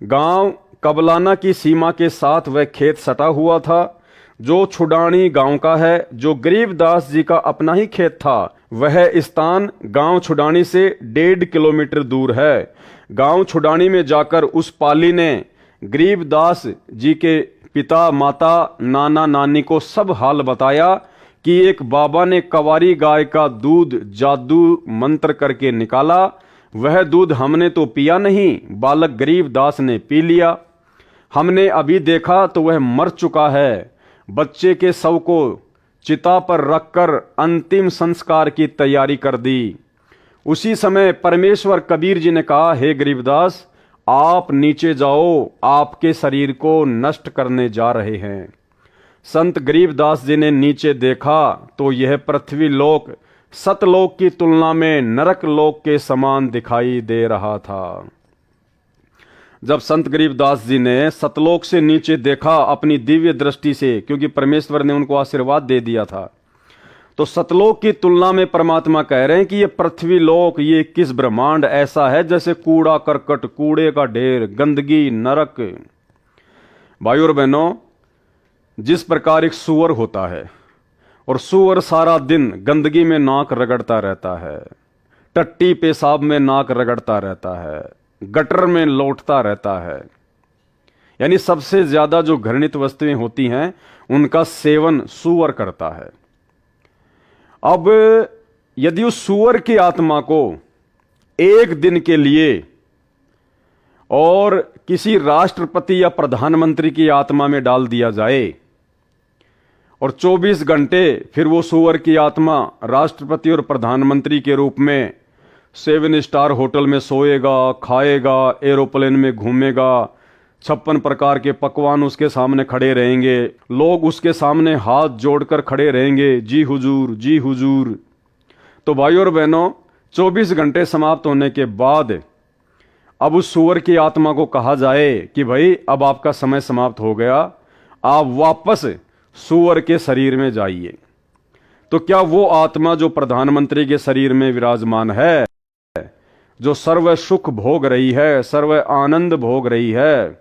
गांव कबलाना की सीमा के साथ वह खेत सटा हुआ था, जो छुड़ानी गांव का है, जो गरीबदास जी का अपना ही खेत था। वह स्थान गांव छुड़ानी से 1.5 किलोमीटर दूर है। गांव छुड़ानी में जाकर उस पाली ने गरीबदास जी के पिता, माता, नाना, नानी को सब हाल बताया कि एक बाबा ने कवारी गाय का दूध जादू मंत्र करके निकाला। वह दूध हमने तो पिया नहीं, बालक गरीबदास ने पी लिया। हमने अभी देखा तो वह मर चुका है। बच्चे के शव को चिता पर रखकर अंतिम संस्कार की तैयारी कर दी। उसी समय परमेश्वर कबीर जी ने कहा, हे गरीबदास, आप नीचे जाओ, आपके शरीर को नष्ट करने जा रहे हैं। संत गरीबदास जी ने नीचे देखा तो यह पृथ्वी लोक सतलोक की तुलना में नरक लोक के समान दिखाई दे रहा था। जब संत गरीबदास जी ने सतलोक से नीचे देखा अपनी दिव्य दृष्टि से, क्योंकि परमेश्वर ने उनको आशीर्वाद दे दिया था, तो सतलोक की तुलना में परमात्मा कह रहे हैं कि ये पृथ्वी लोक, ये किस ब्रह्मांड ऐसा है जैसे कूड़ा करकट, कूड़े का ढेर, गंदगी, नरक। भाइयों और बहनों, जिस प्रकार एक सूअर होता है और सूअर सारा दिन गंदगी में नाक रगड़ता रहता है, टट्टी पेशाब में नाक रगड़ता रहता है, गटर में लौटता रहता है, यानी सबसे ज्यादा जो घृणित वस्तुएं होती हैं उनका सेवन सूअर करता है। अब यदि उस सूअर की आत्मा को एक दिन के लिए और किसी राष्ट्रपति या प्रधानमंत्री की आत्मा में डाल दिया जाए और 24 घंटे फिर वो सूअर की आत्मा राष्ट्रपति और प्रधानमंत्री के रूप में 7 स्टार होटल में सोएगा, खाएगा, एरोप्लेन में घूमेगा, 56 प्रकार के पकवान उसके सामने खड़े रहेंगे, लोग उसके सामने हाथ जोड़कर खड़े रहेंगे, जी हुजूर, जी हुजूर। तो भाइयों और बहनों, 24 घंटे समाप्त होने के बाद अब उस सूअर की आत्मा को कहा जाए कि भाई अब आपका समय समाप्त हो गया, आप वापस सूअर के शरीर में जाइए। तो क्या वो आत्मा जो प्रधानमंत्री के शरीर में विराजमान है, जो सर्व सुख भोग रही है, सर्व आनंद भोग रही है,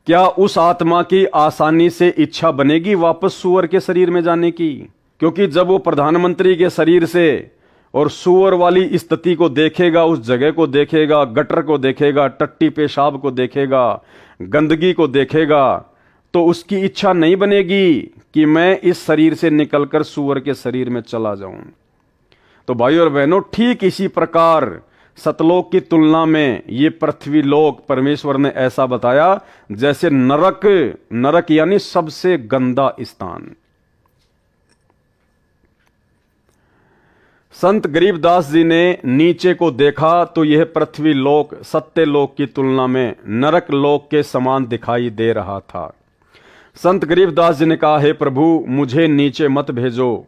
क्या उस आत्मा की आसानी से इच्छा बनेगी वापस सूअर के शरीर में जाने की? क्योंकि जब वो प्रधानमंत्री के शरीर से और सूअर वाली स्थिति को देखेगा, उस जगह को देखेगा, गटर को देखेगा, टट्टी पेशाब को देखेगा, गंदगी को देखेगा, तो उसकी इच्छा नहीं बनेगी कि मैं इस शरीर से निकलकर सूअर के शरीर में चला जाऊं। तो भाइयों और बहनों, ठीक इसी प्रकार सतलोक की तुलना में ये पृथ्वी लोक परमेश्वर ने ऐसा बताया जैसे नरक, नरक यानी सबसे गंदा स्थान। संत गरीबदास जी ने नीचे को देखा तो यह पृथ्वी लोक सत्य लोक की तुलना में नरक लोक के समान दिखाई दे रहा था। संत गरीबदास जी ने कहा, हे प्रभु, मुझे नीचे मत भेजो,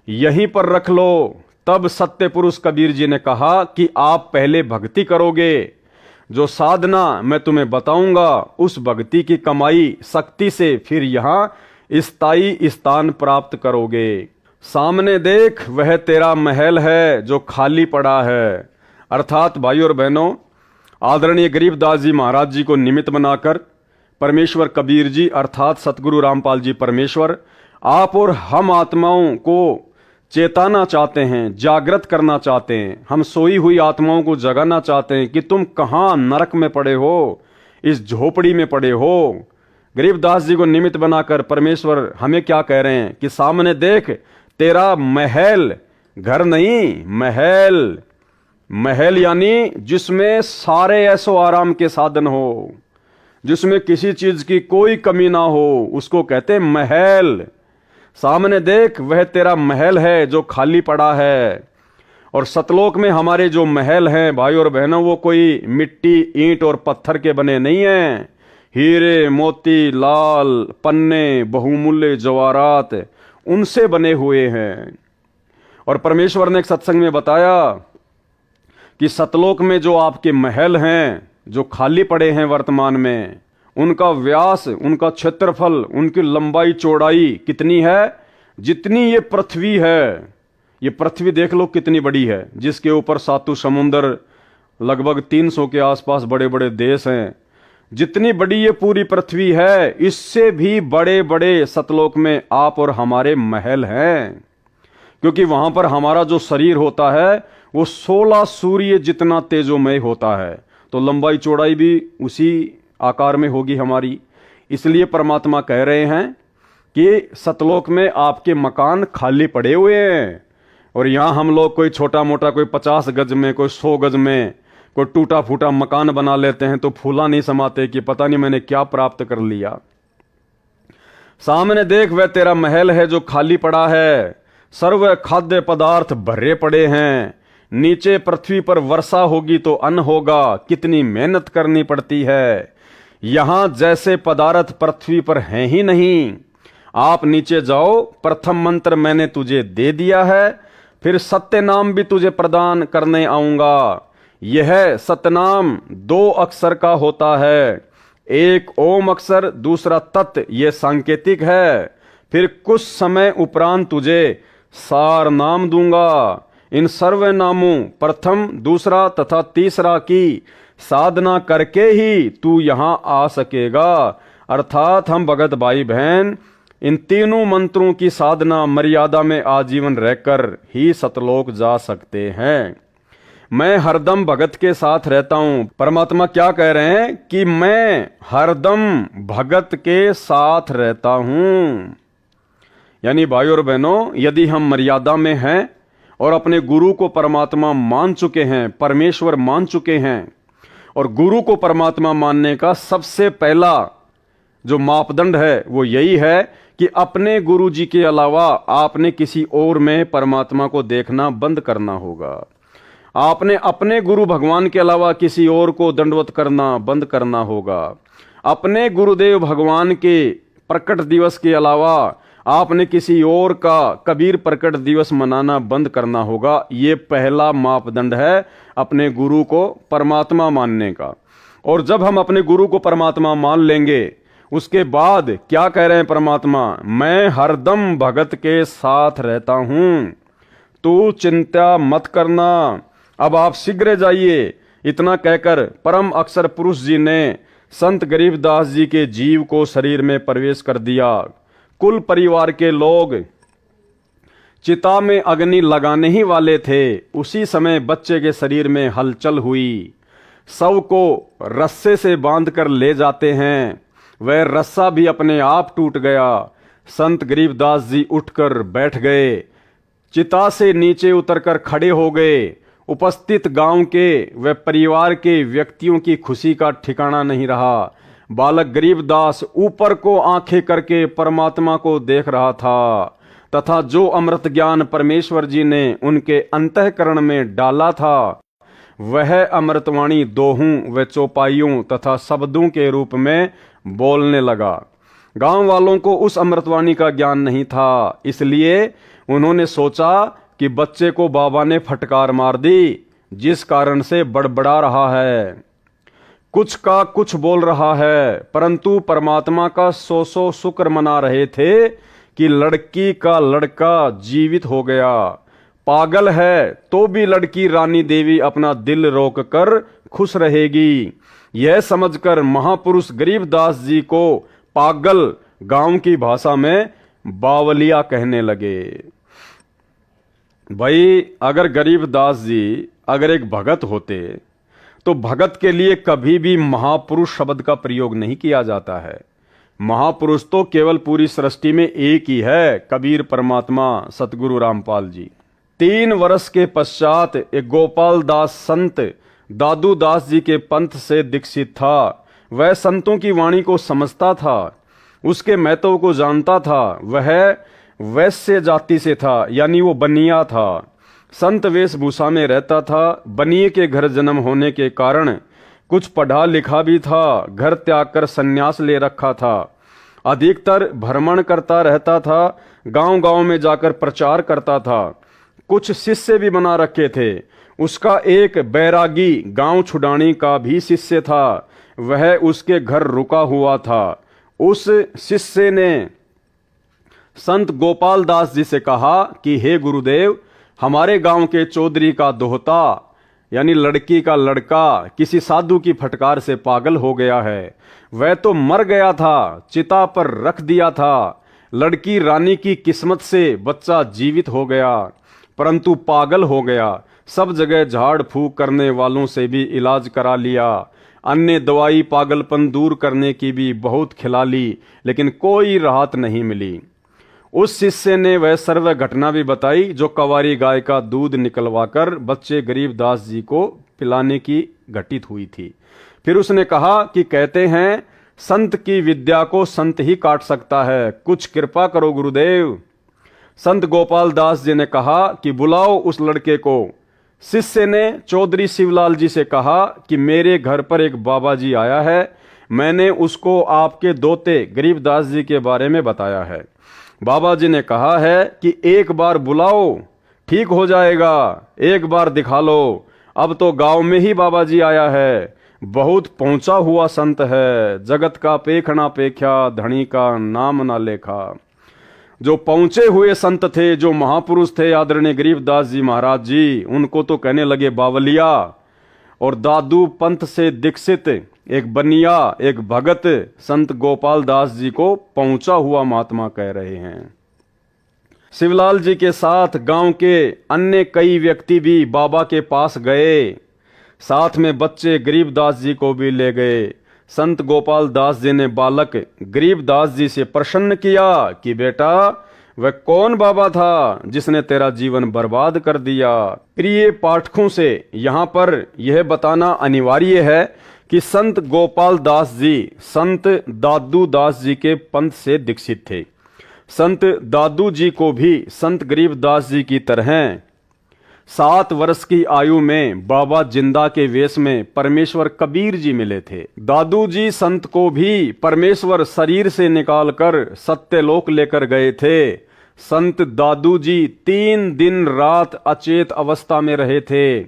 यहीं पर रख लो। तब सत्य पुरुष कबीर जी ने कहा कि आप पहले भक्ति करोगे, जो साधना मैं तुम्हें बताऊंगा, उस भक्ति की कमाई शक्ति से फिर यहां स्थायी स्थान प्राप्त करोगे। सामने देख, वह तेरा महल है जो खाली पड़ा है। अर्थात भाइयों और बहनों, आदरणीय गरीबदास जी महाराज जी को निमित्त बनाकर परमेश्वर कबीर जी अर्थात सतगुरु रामपाल जी परमेश्वर आप और हम आत्माओं को चेताना चाहते हैं, जागृत करना चाहते हैं। हम सोई हुई आत्माओं को जगाना चाहते हैं कि तुम कहां नरक में पड़े हो, इस झोपड़ी में पड़े हो, गरीबदास जी को निमित्त बनाकर परमेश्वर हमें क्या कह रहे हैं कि सामने देख, तेरा महल, घर नहीं, महल, महल यानी जिसमें सारे ऐसो आराम के साधन हो, जिसमें किसी चीज की कोई कमी ना हो, उसको कहते हैं महल। सामने देख, वह तेरा महल है जो खाली पड़ा है। और सतलोक में हमारे जो महल हैं भाई और बहनों, वो कोई मिट्टी, ईंट और पत्थर के बने नहीं हैं। हीरे, मोती, लाल, पन्ने, बहुमूल्य जवाहरात, उनसे बने हुए हैं। और परमेश्वर ने एक सत्संग में बताया कि सतलोक में जो आपके महल हैं, जो खाली पड़े हैं वर्तमान में, उनका व्यास, उनका क्षेत्रफल, उनकी लंबाई चौड़ाई कितनी है? जितनी ये पृथ्वी है। ये पृथ्वी देख लो कितनी बड़ी है, जिसके ऊपर सातों समुंदर, लगभग 300 के आसपास बड़े बड़े देश हैं। जितनी बड़ी ये पूरी पृथ्वी है, इससे भी बड़े बड़े सतलोक में आप और हमारे महल हैं। क्योंकि वहां पर हमारा जो शरीर होता है वो 16 सूर्य जितना तेजोमय होता है, तो लंबाई चौड़ाई भी उसी आकार में होगी हमारी। इसलिए परमात्मा कह रहे हैं कि सतलोक में आपके मकान खाली पड़े हुए हैं। और यहां हम लोग कोई छोटा मोटा, कोई 50 गज में, कोई 100 गज में कोई टूटा फूटा मकान बना लेते हैं, तो फूला नहीं समाते कि पता नहीं मैंने क्या प्राप्त कर लिया। सामने देख, वह तेरा महल है जो खाली पड़ा है। सर्व खाद्य पदार्थ भरे पड़े हैं। नीचे पृथ्वी पर वर्षा होगी तो अन्न होगा, कितनी मेहनत करनी पड़ती है। यहां जैसे पदार्थ पृथ्वी पर हैं ही नहीं। आप नीचे जाओ, प्रथम मंत्र मैंने तुझे दे दिया है, फिर सत्य नाम भी तुझे प्रदान करने आऊंगा। यह सतनाम 2 अक्षर का होता है, एक ओम अक्षर, दूसरा तत्, ये सांकेतिक है। फिर कुछ समय उपरांत तुझे सार नाम दूंगा। इन सर्व नामों प्रथम, दूसरा तथा तीसरा की साधना करके ही तू यहां आ सकेगा। अर्थात हम भगत भाई बहन इन तीनों मंत्रों की साधना मर्यादा में आजीवन रहकर ही सतलोक जा सकते हैं। मैं हरदम भगत के साथ रहता हूं। परमात्मा क्या कह रहे हैं कि मैं हरदम भगत के साथ रहता हूं। यानी भाई और बहनों, यदि हम मर्यादा में हैं और अपने गुरु को परमात्मा मान चुके हैं, परमेश्वर मान चुके हैं, और गुरु को परमात्मा मानने का सबसे पहला जो मापदंड है वो यही है कि अपने गुरु जी के अलावा आपने किसी और में परमात्मा को देखना बंद करना होगा। आपने अपने गुरु भगवान के अलावा किसी और को दंडवत करना बंद करना होगा। अपने गुरुदेव भगवान के प्रकट दिवस के अलावा आपने किसी और का कबीर प्रकट दिवस मनाना बंद करना होगा। ये पहला मापदंड है अपने गुरु को परमात्मा मानने का। और जब हम अपने गुरु को परमात्मा मान लेंगे, उसके बाद क्या कह रहे हैं परमात्मा? मैं हरदम भगत के साथ रहता हूं, तू चिंता मत करना, अब आप शीघ्र जाइए। इतना कहकर परम अक्षर पुरुष जी ने संत गरीबदास जी के जीव को शरीर में प्रवेश कर दिया। कुल परिवार के लोग चिता में अग्नि लगाने ही वाले थे। उसी समय बच्चे के शरीर में हलचल हुई। शव को रस्से से बांधकर ले जाते हैं, वह रस्सा भी अपने आप टूट गया। संत गरीबदास जी उठकर बैठ गए, चिता से नीचे उतरकर खड़े हो गए। उपस्थित गांव के व परिवार के व्यक्तियों की खुशी का ठिकाना नहीं रहा। बालक गरीबदास ऊपर को आंखें करके परमात्मा को देख रहा था, तथा जो अमृत ज्ञान परमेश्वर जी ने उनके अंतःकरण में डाला था, वह अमृतवाणी दोहों व चौपाइयों तथा शब्दों के रूप में बोलने लगा। गांव वालों को उस अमृतवाणी का ज्ञान नहीं था, इसलिए उन्होंने सोचा कि बच्चे को बाबा ने फटकार मार दी, जिस कारण से बड़बड़ा रहा है, कुछ का कुछ बोल रहा है। परंतु परमात्मा का सौ शुक्र मना रहे थे कि लड़की का लड़का जीवित हो गया। पागल है तो भी लड़की रानी देवी अपना दिल रोक कर खुश रहेगी। यह समझकर महापुरुष गरीबदास जी को पागल गांव की भाषा में बावलिया कहने लगे। भाई, अगर गरीबदास जी अगर एक भगत होते तो भगत के लिए कभी भी महापुरुष शब्द का प्रयोग नहीं किया जाता है। महापुरुष तो केवल पूरी सृष्टि में एक ही है, कबीर परमात्मा सतगुरु रामपाल जी। 3 वर्ष के पश्चात एक गोपाल दास संत दादू दास जी के पंथ से दीक्षित था। वह संतों की वाणी को समझता था, उसके महत्व को जानता था। वह वैश्य जाति से था, यानी वो बनिया था। संत वेशभूषा में रहता था। बनिए के घर जन्म होने के कारण कुछ पढ़ा लिखा भी था। घर त्याग कर संन्यास ले रखा था। अधिकतर भ्रमण करता रहता था, गांव-गांव में जाकर प्रचार करता था। कुछ शिष्य भी बना रखे थे। उसका एक बैरागी गांव छुड़ानी का भी शिष्य था, वह उसके घर रुका हुआ था। उस शिष्य ने संत गोपाल दास जी से कहा कि हे गुरुदेव, हमारे गांव के चौधरी का दोहता यानी लड़की का लड़का किसी साधु की फटकार से पागल हो गया है। वह तो मर गया था, चिता पर रख दिया था। लड़की रानी की किस्मत से बच्चा जीवित हो गया, परंतु पागल हो गया। सब जगह झाड़ फूक करने वालों से भी इलाज करा लिया। अन्य दवाई पागलपन दूर करने की भी बहुत खिला ली, लेकिन कोई राहत नहीं मिली। उस शिष्य ने वह सर्व घटना भी बताई जो कवारी गाय का दूध निकलवाकर बच्चे गरीब दास जी को पिलाने की घटित हुई थी। फिर उसने कहा कि कहते हैं संत की विद्या को संत ही काट सकता है, कुछ कृपा करो गुरुदेव। संत गोपाल दास जी ने कहा कि बुलाओ उस लड़के को। शिष्य ने चौधरी शिवलाल जी से कहा कि मेरे घर पर एक बाबा जी आया है, मैंने उसको आपके दोते गरीबदास जी के बारे में बताया है। बाबा जी ने कहा है कि एक बार बुलाओ, ठीक हो जाएगा, एक बार दिखा लो। अब तो गांव में ही बाबा जी आया है, बहुत पहुंचा हुआ संत है, जगत का पेखना पेख्या, धनी का नाम ना लेखा। जो पहुंचे हुए संत थे, जो महापुरुष थे आदरणीय गरीबदास जी महाराज जी, उनको तो कहने लगे बावलिया। और दादू पंथ से दीक्षित एक बनिया, एक भगत संत गोपाल दास जी को पहुंचा हुआ महात्मा कह रहे हैं। शिवलाल जी के साथ गांव के अन्य कई व्यक्ति भी बाबा के पास गए, साथ में बच्चे गरीबदास जी को भी ले गए। संत गोपाल दास जी ने बालक गरीबदास जी से प्रश्न किया कि बेटा, वह कौन बाबा था जिसने तेरा जीवन बर्बाद कर दिया। प्रिय पाठकों से यहाँ पर यह बताना अनिवार्य है कि संत गोपाल दास जी संत दादू दास जी के पंथ से दीक्षित थे। संत दादू जी को भी संत गरीबदास जी की तरह 7 वर्ष की आयु में बाबा जिंदा के वेश में परमेश्वर कबीर जी मिले थे। दादू जी संत को भी परमेश्वर शरीर से निकालकर सत्यलोक लेकर गए थे। संत दादू जी 3 दिन रात अचेत अवस्था में रहे थे।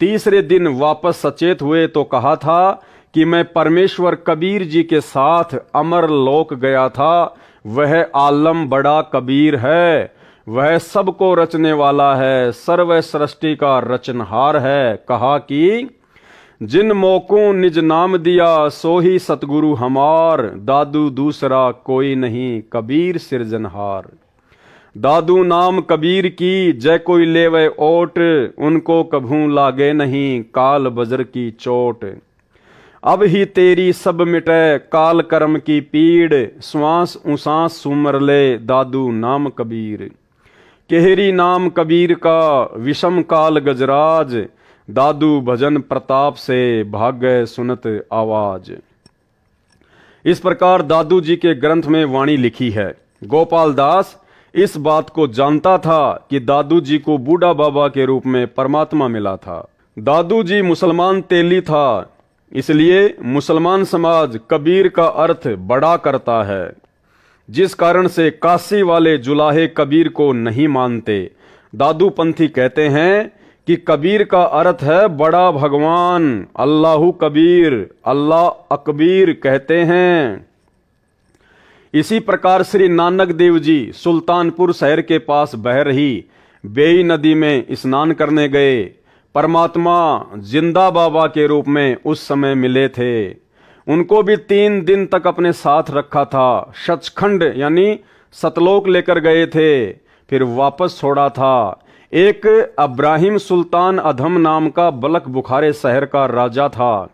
तीसरे दिन वापस सचेत हुए तो कहा था कि मैं परमेश्वर कबीर जी के साथ अमर लोक गया था। वह आलम बड़ा कबीर है, वह सबको रचने वाला है, सर्व सृष्टि का रचनहार है। कहा कि जिन मोकों निज नाम दिया, सो ही सतगुरु हमार, दादू दूसरा कोई नहीं, कबीर सिरजनहार। दादू नाम कबीर की, जय कोई लेवे ओट, उनको कभू लागे नहीं, काल बजर की चोट। अब ही तेरी सब मिटे, काल कर्म की पीड़, श्वास उसास सुमर ले, दादू नाम कबीर। केहरी नाम कबीर का, विषम काल गजराज, दादू भजन प्रताप से, भाग गए सुनत आवाज। इस प्रकार दादू जी के ग्रंथ में वाणी लिखी है। गोपाल दास इस बात को जानता था कि दादू जी को बूढ़ा बाबा के रूप में परमात्मा मिला था। दादू जी मुसलमान तेली था, इसलिए मुसलमान समाज कबीर का अर्थ बड़ा करता है, जिस कारण से काशी वाले जुलाहे कबीर को नहीं मानते। दादू पंथी कहते हैं कि कबीर का अर्थ है बड़ा भगवान, अल्लाहु कबीर, अल्लाह अकबीर कहते हैं। इसी प्रकार श्री नानक देव जी सुल्तानपुर शहर के पास बह रही बेई नदी में स्नान करने गए। परमात्मा जिंदा बाबा के रूप में उस समय मिले थे। उनको भी 3 दिन तक अपने साथ रखा था। सचखंड यानी सतलोक लेकर गए थे, फिर वापस छोड़ा था। एक अब्राहिम सुल्तान अधम नाम का बलक बुखारे शहर का राजा था,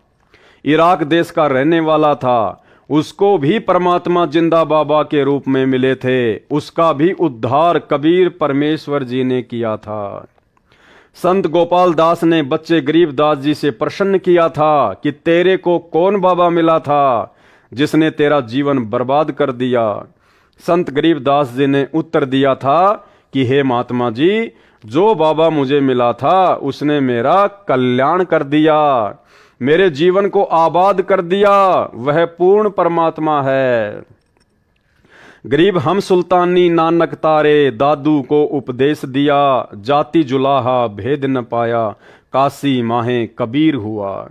इराक देश का रहने वाला था। उसको भी परमात्मा जिंदा बाबा के रूप में मिले थे। उसका भी उद्धार कबीर परमेश्वर जी ने किया था। संत गोपाल दास ने बच्चे गरीबदास जी से प्रश्न किया था कि तेरे को कौन बाबा मिला था जिसने तेरा जीवन बर्बाद कर दिया। संत गरीबदास जी ने उत्तर दिया था कि हे महात्मा जी, जो बाबा मुझे मिला था उसने मेरा कल्याण कर दिया, मेरे जीवन को आबाद कर दिया, वह पूर्ण परमात्मा है। गरीब हम सुल्तानी नानक तारे, दादू को उपदेश दिया, जाति जुलाहा भेद न पाया, काशी माहे कबीर हुआ।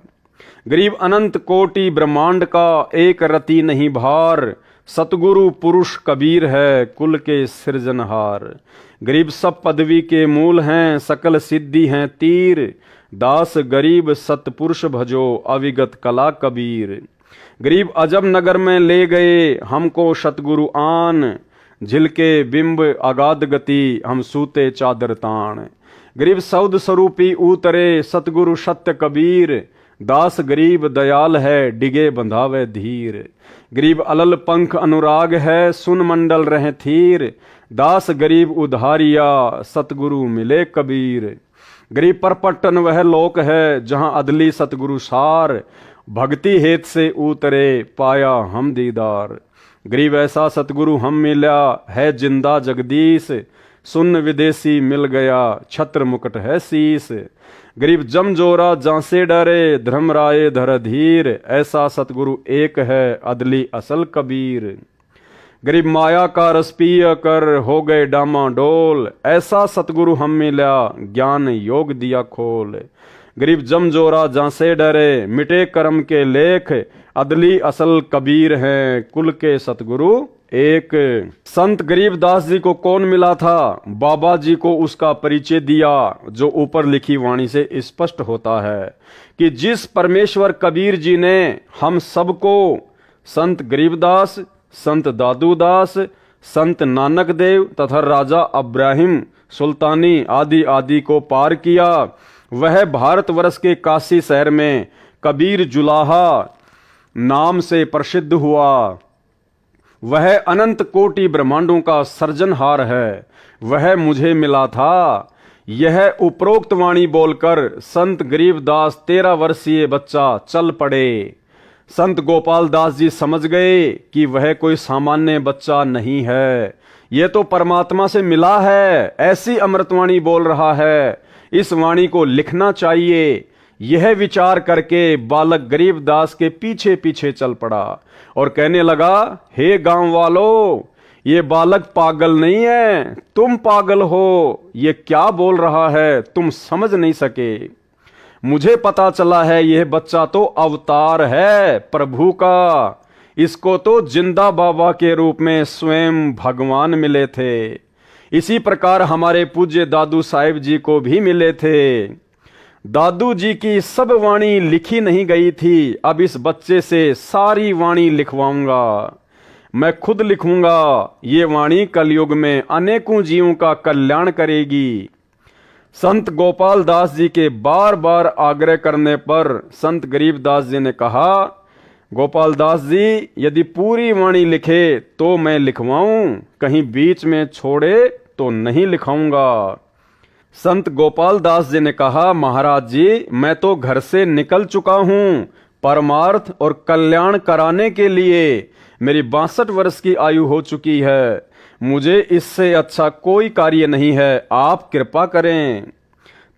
गरीब अनंत कोटि ब्रह्मांड का एक रति नहीं भार, सतगुरु पुरुष कबीर है कुल के सृजनहार। गरीब सब पदवी के मूल हैं, सकल सिद्धि हैं तीर, दास गरीब सतपुरुष भजो अविगत कला कबीर। गरीब अजब नगर में ले गए हमको सतगुरु आन, झिलके बिंब अगाध गति हम सूते चादर तान। गरीब सौद स्वरूपी उतरे सतगुरु सत्य कबीर, दास गरीब दयाल है डिगे बंधावे धीर। गरीब अलल पंख अनुराग है सुन मंडल रहे थीर, दास गरीब उधारिया सतगुरु मिले कबीर। गरीब परपट्टन वह लोक है जहां अदली सतगुरु सार, भक्ति हेत से उतरे पाया हम दीदार। गरीब ऐसा सतगुरु हम मिला है जिंदा जगदीश, सुन विदेशी मिल गया छत्र मुकुट है शीस। गरीब जमजोरा जांसे डरे धर्मराय धर धीर, ऐसा सतगुरु एक है अदली असल कबीर। गरीब माया का रस पिय कर हो गए डामाडोल, ऐसा सतगुरु हम मिला ज्ञान योग दिया खोल। गरीब जमजोरा जांसे डरे मिटे कर्म के लेख, अदली असल कबीर हैं कुल के सतगुरु एक। संत गरीबदास जी को कौन मिला था? बाबा जी को उसका परिचय दिया, जो ऊपर लिखी वाणी से स्पष्ट होता है कि जिस परमेश्वर कबीर जी ने हम सबको संत गरीबदास, संत दादूदास, संत नानक देव तथा राजा अब्राहिम सुल्तानी आदि आदि को पार किया, वह भारतवर्ष के काशी शहर में कबीर जुलाहा नाम से प्रसिद्ध हुआ। वह अनंत कोटि ब्रह्मांडों का सर्जनहार है, वह मुझे मिला था। यह उपरोक्त वाणी बोलकर संत गरीबदास 13 वर्षीय बच्चा चल पड़े। संत गोपाल दास जी समझ गए कि वह कोई सामान्य बच्चा नहीं है, यह तो परमात्मा से मिला है, ऐसी अमृतवाणी बोल रहा है, इस वाणी को लिखना चाहिए। यह विचार करके बालक गरीबदास के पीछे पीछे चल पड़ा और कहने लगा, हे गांव वालों, ये बालक पागल नहीं है, तुम पागल हो। ये क्या बोल रहा है तुम समझ नहीं सके। मुझे पता चला है यह बच्चा तो अवतार है प्रभु का, इसको तो जिंदा बाबा के रूप में स्वयं भगवान मिले थे। इसी प्रकार हमारे पूज्य दादू साहिब जी को भी मिले थे। दादू जी की सब वाणी लिखी नहीं गई थी, अब इस बच्चे से सारी वाणी लिखवाऊंगा, मैं खुद लिखूंगा। ये वाणी कलयुग में अनेकों जीवों का कल्याण करेगी। संत गोपाल दास जी के बार बार आग्रह करने पर संत गरीबदास जी ने कहा, गोपाल दास जी यदि पूरी वाणी लिखे तो मैं लिखवाऊं, कहीं बीच में छोड़े तो नहीं लिखाऊंगा। संत गोपाल दास जी ने कहा, महाराज जी मैं तो घर से निकल चुका हूं परमार्थ और कल्याण कराने के लिए। मेरी 62 वर्ष की आयु हो चुकी है, मुझे इससे अच्छा कोई कार्य नहीं है, आप कृपा करें।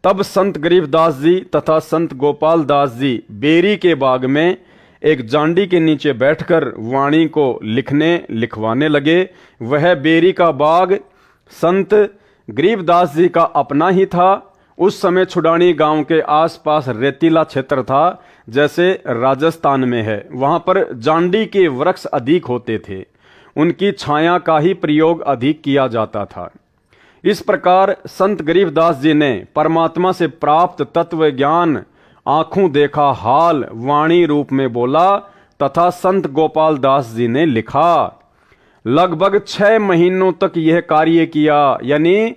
तब संत गरीबदास जी तथा संत गोपाल दास जी बेरी के बाग में एक जांडी के नीचे बैठकर वाणी को लिखवाने लगे। वह बेरी का बाग संत गरीबदास जी का अपना ही था। उस समय छुडानी गांव के आसपास रेतीला क्षेत्र था, जैसे राजस्थान में है। वहां पर जांडी के वृक्ष अधिक होते थे, उनकी छाया का ही प्रयोग अधिक किया जाता था। इस प्रकार संत गरीबदास जी ने परमात्मा से प्राप्त तत्व ज्ञान आंखों देखा हाल वाणी रूप में बोला तथा संत गोपाल दास जी ने लिखा। लगभग 6 महीनों तक यह कार्य किया, यानी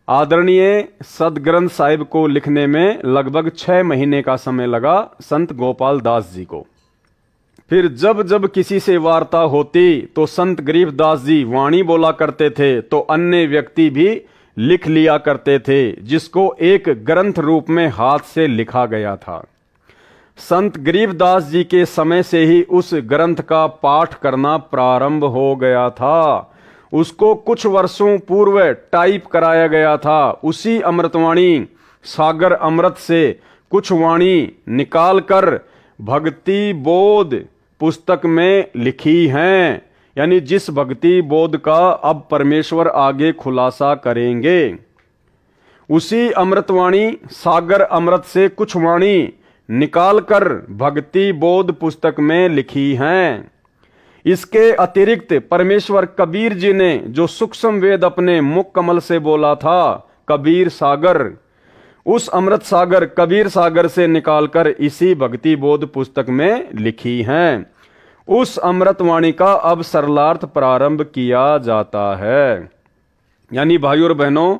आदरणीय सदग्रंथ साहिब को लिखने में लगभग 6 महीने का समय लगा संत गोपाल दास जी को। फिर जब जब किसी से वार्ता होती तो संत गरीबदास जी वाणी बोला करते थे, तो अन्य व्यक्ति भी लिख लिया करते थे, जिसको एक ग्रंथ रूप में हाथ से लिखा गया था। संत गरीबदास जी के समय से ही उस ग्रंथ का पाठ करना प्रारंभ हो गया था। उसको कुछ वर्षों पूर्व टाइप कराया गया था। उसी अमृतवाणी सागर अमृत से कुछ वाणी निकालकर भक्ति बोध पुस्तक में लिखी हैं। यानी जिस भक्ति बोध का अब परमेश्वर आगे खुलासा करेंगे, उसी अमृतवाणी सागर अमृत से कुछ वाणी निकालकर भक्ति बोध पुस्तक में लिखी हैं। इसके अतिरिक्त परमेश्वर कबीर जी ने जो सूक्ष्म वेद अपने मुख कमल से बोला था, कबीर सागर, उस अमृत सागर कबीर सागर से निकालकर इसी भक्ति बोध पुस्तक में लिखी हैं। उस अमृतवाणी का अब सरलार्थ प्रारंभ किया जाता है। यानी भाइयों और बहनों,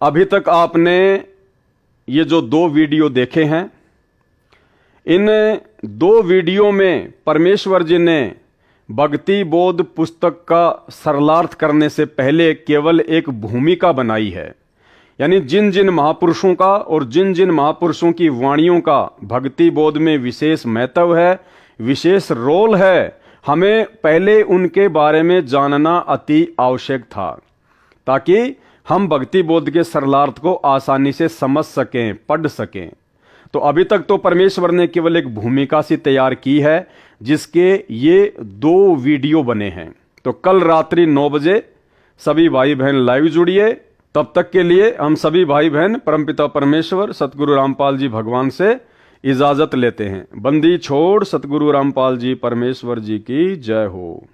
अभी तक आपने ये जो 2 वीडियो देखे हैं, इन 2 वीडियो में परमेश्वर जी ने भक्ति बोध पुस्तक का सरलार्थ करने से पहले केवल एक भूमिका बनाई है। यानी जिन जिन महापुरुषों का और जिन जिन महापुरुषों की वाणियों का भक्ति बोध में विशेष महत्व है, विशेष रोल है, हमें पहले उनके बारे में जानना अति आवश्यक था, ताकि हम भक्ति बोध के सरलार्थ को आसानी से समझ सकें, पढ़ सकें। तो अभी तक तो परमेश्वर ने केवल एक भूमिका सी तैयार की है, जिसके ये 2 वीडियो बने हैं। तो कल रात्रि 9 बजे सभी भाई बहन लाइव जुड़िए। तब तक के लिए हम सभी भाई बहन परमपिता परमेश्वर सतगुरु रामपाल जी भगवान से इजाजत लेते हैं। बंदी छोड़ सतगुरु रामपाल जी परमेश्वर जी की जय हो।